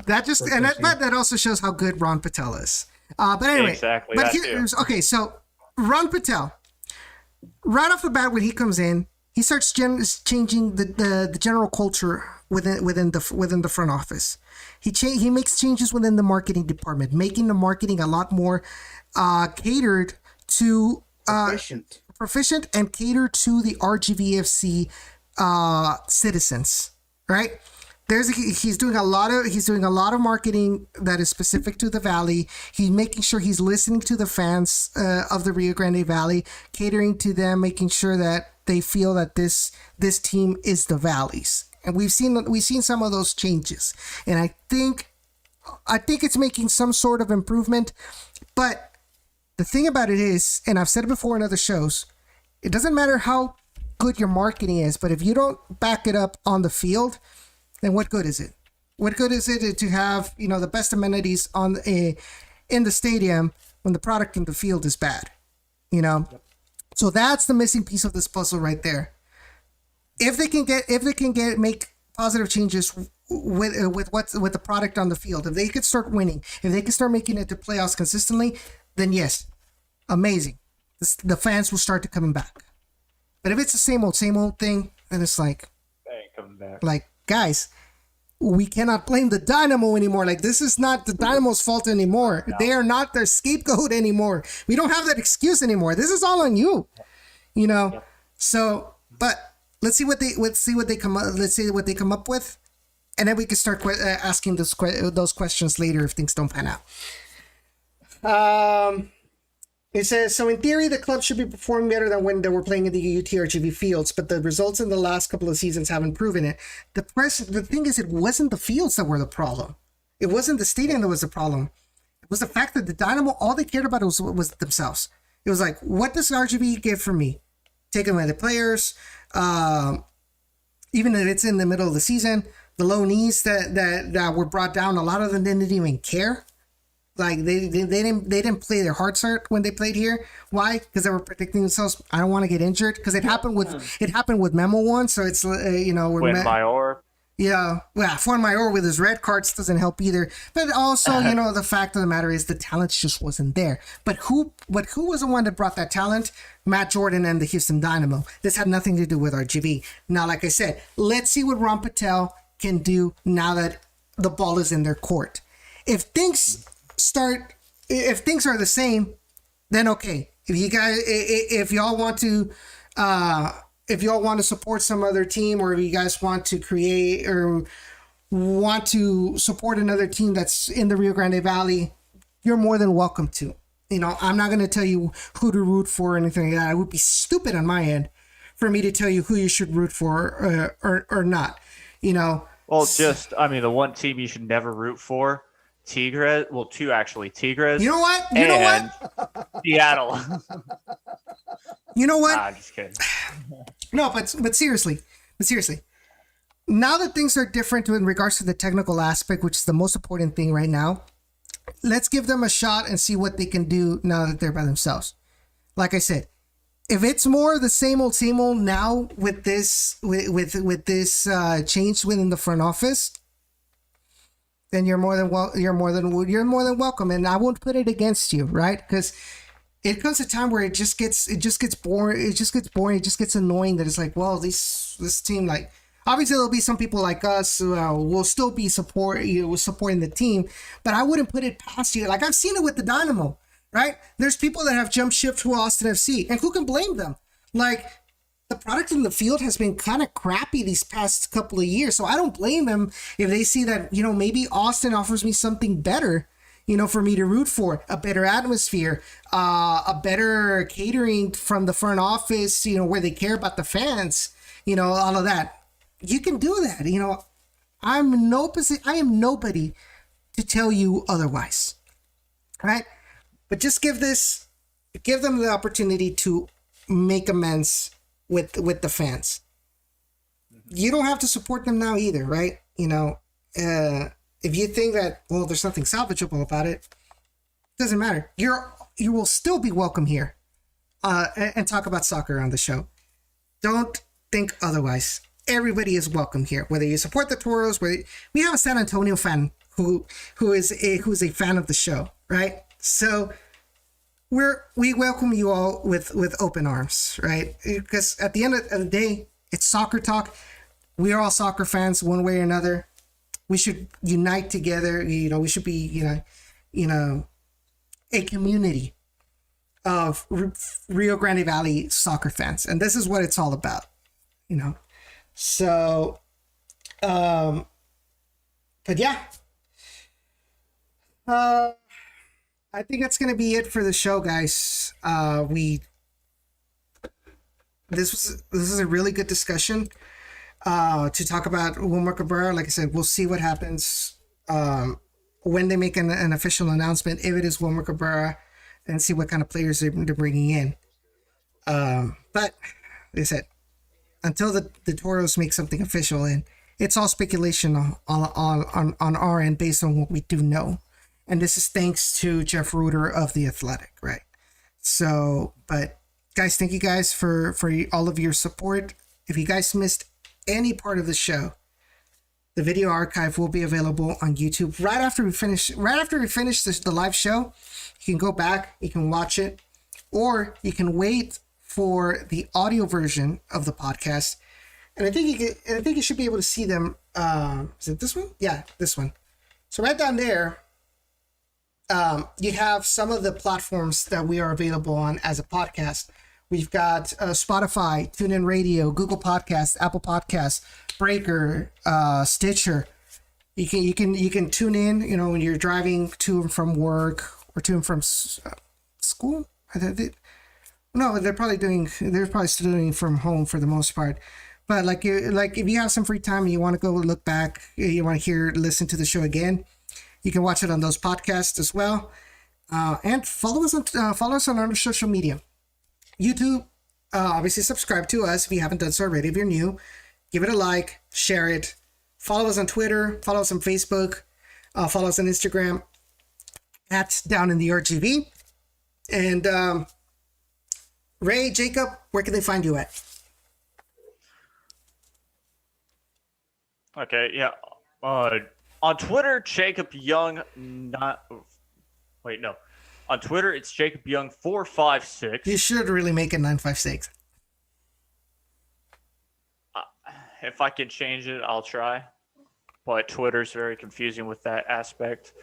That also shows how good Ron Patel is. But anyway, exactly. But okay, so Ron Patel, right off the bat when he comes in, he starts changing the general culture within the front office. He makes changes within the marketing department, making the marketing a lot more catered to proficient and catered to the RGVFC citizens, right? He's doing a lot of marketing that is specific to the Valley. He's making sure he's listening to the fans of the Rio Grande Valley, catering to them, making sure that they feel that this team is the Valley's. And we've seen some of those changes, and I think it's making some sort of improvement. But the thing about it is, and I've said it before in other shows, it doesn't matter how good your marketing is, but if you don't back it up on the field, then what good is it? What good is it to have, the best amenities in the stadium when the product in the field is bad? So that's the missing piece of this puzzle right there. If they can make positive changes with the product on the field, if they could start winning, if they can start making it to playoffs consistently, then yes, amazing. The fans will start to coming back. But if it's the same old thing, then it's like, They ain't coming back. like, guys, we cannot blame the Dynamo anymore. Like, this is not the Dynamo's fault anymore. No. They are not their scapegoat anymore. We don't have that excuse anymore. This is all on you. Yep. So, but let's see what they come up with, and then we can start asking those questions later if things don't pan out. It says, so in theory, the club should be performing better than when they were playing in the UTRGV fields, but the results in the last couple of seasons haven't proven it. The thing is, it wasn't the fields that were the problem. It wasn't the stadium that was the problem. It was the fact that the Dynamo, all they cared about was themselves. It was like, what does RGV give for me? Taking away the players, even if it's in the middle of the season, the low knees that were brought down, a lot of them didn't even care. Like they didn't play their hearts out when they played here. Why? Because they were protecting themselves. I don't want to get injured, because it happened with Memo once. So it's Mayor. Yeah, well, Mayor with his red cards doesn't help either. But also, the fact of the matter is the talent just wasn't there. But who was the one that brought that talent? Matt Jordan and the Houston Dynamo. This had nothing to do with RGV. Now, like I said, let's see what Ron Patel can do now that the ball is in their court. If things are the same, then okay. If y'all want to support some other team, or if you guys want to create or want to support another team that's in the Rio Grande Valley, you're more than welcome to. I'm not going to tell you who to root for or anything like that. It would be stupid on my end for me to tell you who you should root for or not. Well, the one team you should never root for, Tigres. Well, two actually, Tigres. You know what? Seattle. You know what? I'm just kidding. No, but seriously, now that things are different in regards to the technical aspect, which is the most important thing right now, let's give them a shot and see what they can do now that they're by themselves. Like I said, if it's more the same old now with this change within the front office, then you're more than welcome, and I won't put it against you, right? Because it comes a time where it just gets boring. It just gets annoying that it's like, well, this team, like, obviously there'll be some people like us who will still be supporting the team, but I wouldn't put it past you. Like, I've seen it with the Dynamo, right? There's people that have jumped ship to Austin FC, and who can blame them? Like, the product in the field has been kind of crappy these past couple of years, so I don't blame them if they see that, maybe Austin offers me something better, for me to root for, a better atmosphere, a better catering from the front office, where they care about the fans, all of that. You can do that. I am nobody to tell you otherwise, right? But just give them the opportunity to make amends with the fans. You don't have to support them now either, right? If you think that, well, there's something salvageable about it, doesn't matter. You will still be welcome here, and talk about soccer on the show. Don't think otherwise. Everybody is welcome here, whether you support the Toros. We have a San Antonio fan who's a fan of the show, right? So we welcome you all with open arms, right? Because at the end of the day, it's soccer talk. We are all soccer fans, one way or another. We should unite together. We should be a community of Rio Grande Valley soccer fans, and this is what it's all about. So, but yeah. I think that's gonna be it for the show, guys. This was a really good discussion to talk about Wilmer Cabrera. Like I said, we'll see what happens when they make an official announcement, if it is Wilmer Cabrera, and see what kind of players they're bringing in. But like I said, until the Toros make something official, and it's all speculation on our end based on what we do know. And this is thanks to Jeff Rueter of The Athletic, right? So, but guys, thank you guys for all of your support. If you guys missed any part of the show, the video archive will be available on YouTube right after we finish the live show. You can go back, you can watch it, or you can wait for the audio version of the podcast. And I think you should be able to see them. Is it this one? Yeah, this one. So right down there, you have some of the platforms that we are available on as a podcast. We've got Spotify, TuneIn Radio, Google Podcasts, Apple Podcasts, Breaker, Stitcher. You can tune in, when you're driving to and from work or to and from school. No, they're probably still doing from home for the most part. But like if you have some free time and you want to go look back, you want to listen to the show again, you can watch it on those podcasts as well. And follow us on our social media. YouTube, obviously subscribe to us if you haven't done so already. If you're new, give it a like, share it. Follow us on Twitter, follow us on Facebook, follow us on Instagram at Down in the RGV. And Ray, Jacob, where can they find you at? Okay, yeah. On Twitter, Jacob Young. On Twitter, it's Jacob Young 456. You should really make it 956. If I can change it, I'll try. But Twitter's very confusing with that aspect.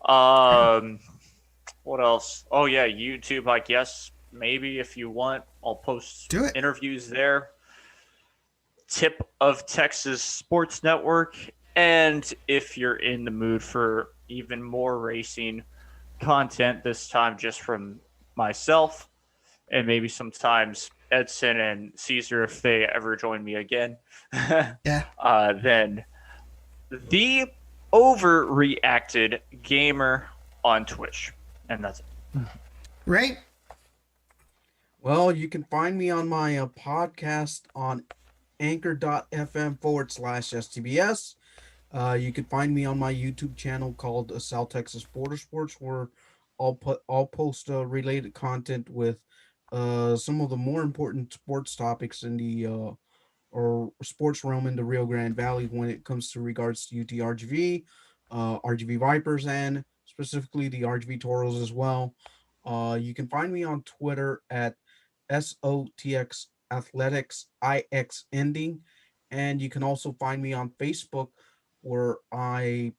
What else? Oh yeah, YouTube. I guess maybe if you want, I'll post interviews there. Tip of Texas Sports Network. And if you're in the mood for even more racing content, this time just from myself, and maybe sometimes Edson and Cesar if they ever join me again, then the Overreacted Gamer on Twitch. And that's it. Right? Well, you can find me on my podcast on anchor.fm/STBS. You can find me on my YouTube channel called South Texas Border Sports, where I'll post related content with some of the more important sports topics in the or sports realm in the Rio Grande Valley when it comes to regards to UTRGV, RGV Vipers, and specifically the RGV Toros as well. You can find me on Twitter at SOTX Athletics IX ending, and you can also find me on Facebook where I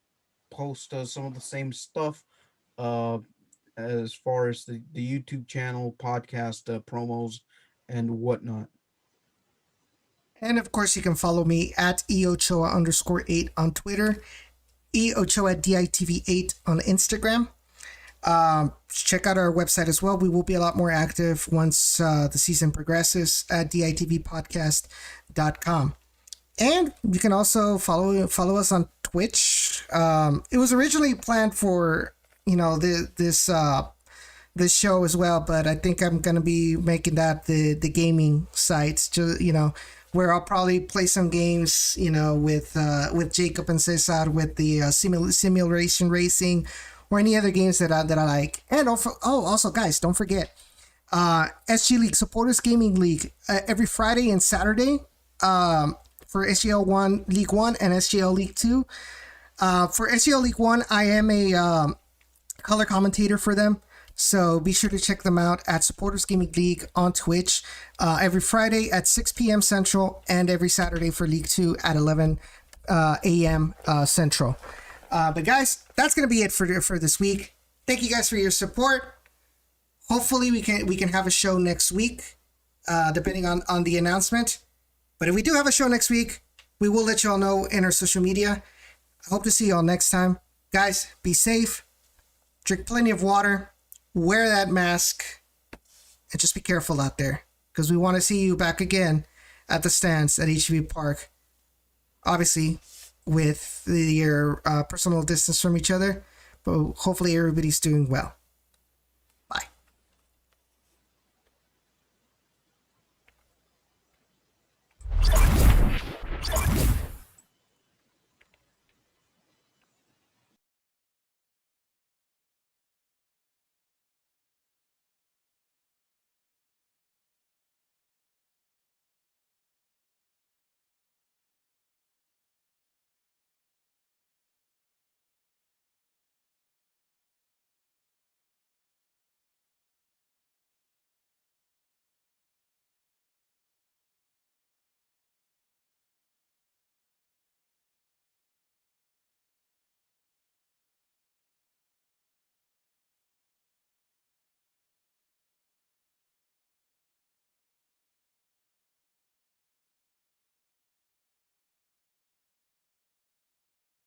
post some of the same stuff as far as the YouTube channel, podcast promos, and whatnot. And of course, you can follow me at eochoa_8 on Twitter, eochoa_DITV8 on Instagram. Check out our website as well. We will be a lot more active once the season progresses at ditvpodcast.com. And you can also follow us on Twitch. It was originally planned for this show as well, but I think I'm gonna be making that the gaming sites, where I'll probably play some games, with Jacob and Cesar with the simulation racing, or any other games that I like. And also guys, don't forget SG League Supporters Gaming League every Friday and Saturday for SGL 1 League 1 and SGL League 2. For SGL League 1, I am a color commentator for them. So be sure to check them out at Supporters Gaming League on Twitch every Friday at 6 p.m. Central and every Saturday for League 2 at 11 a.m. Central. But guys, that's going to be it for this week. Thank you guys for your support. Hopefully we can have a show next week, depending on the announcement. But if we do have a show next week, we will let you all know in our social media. I hope to see you all next time. Guys, be safe. Drink plenty of water. Wear that mask. And just be careful out there. Because we want to see you back again at the stands at HV Park. Obviously, with your personal distance from each other. But hopefully everybody's doing well.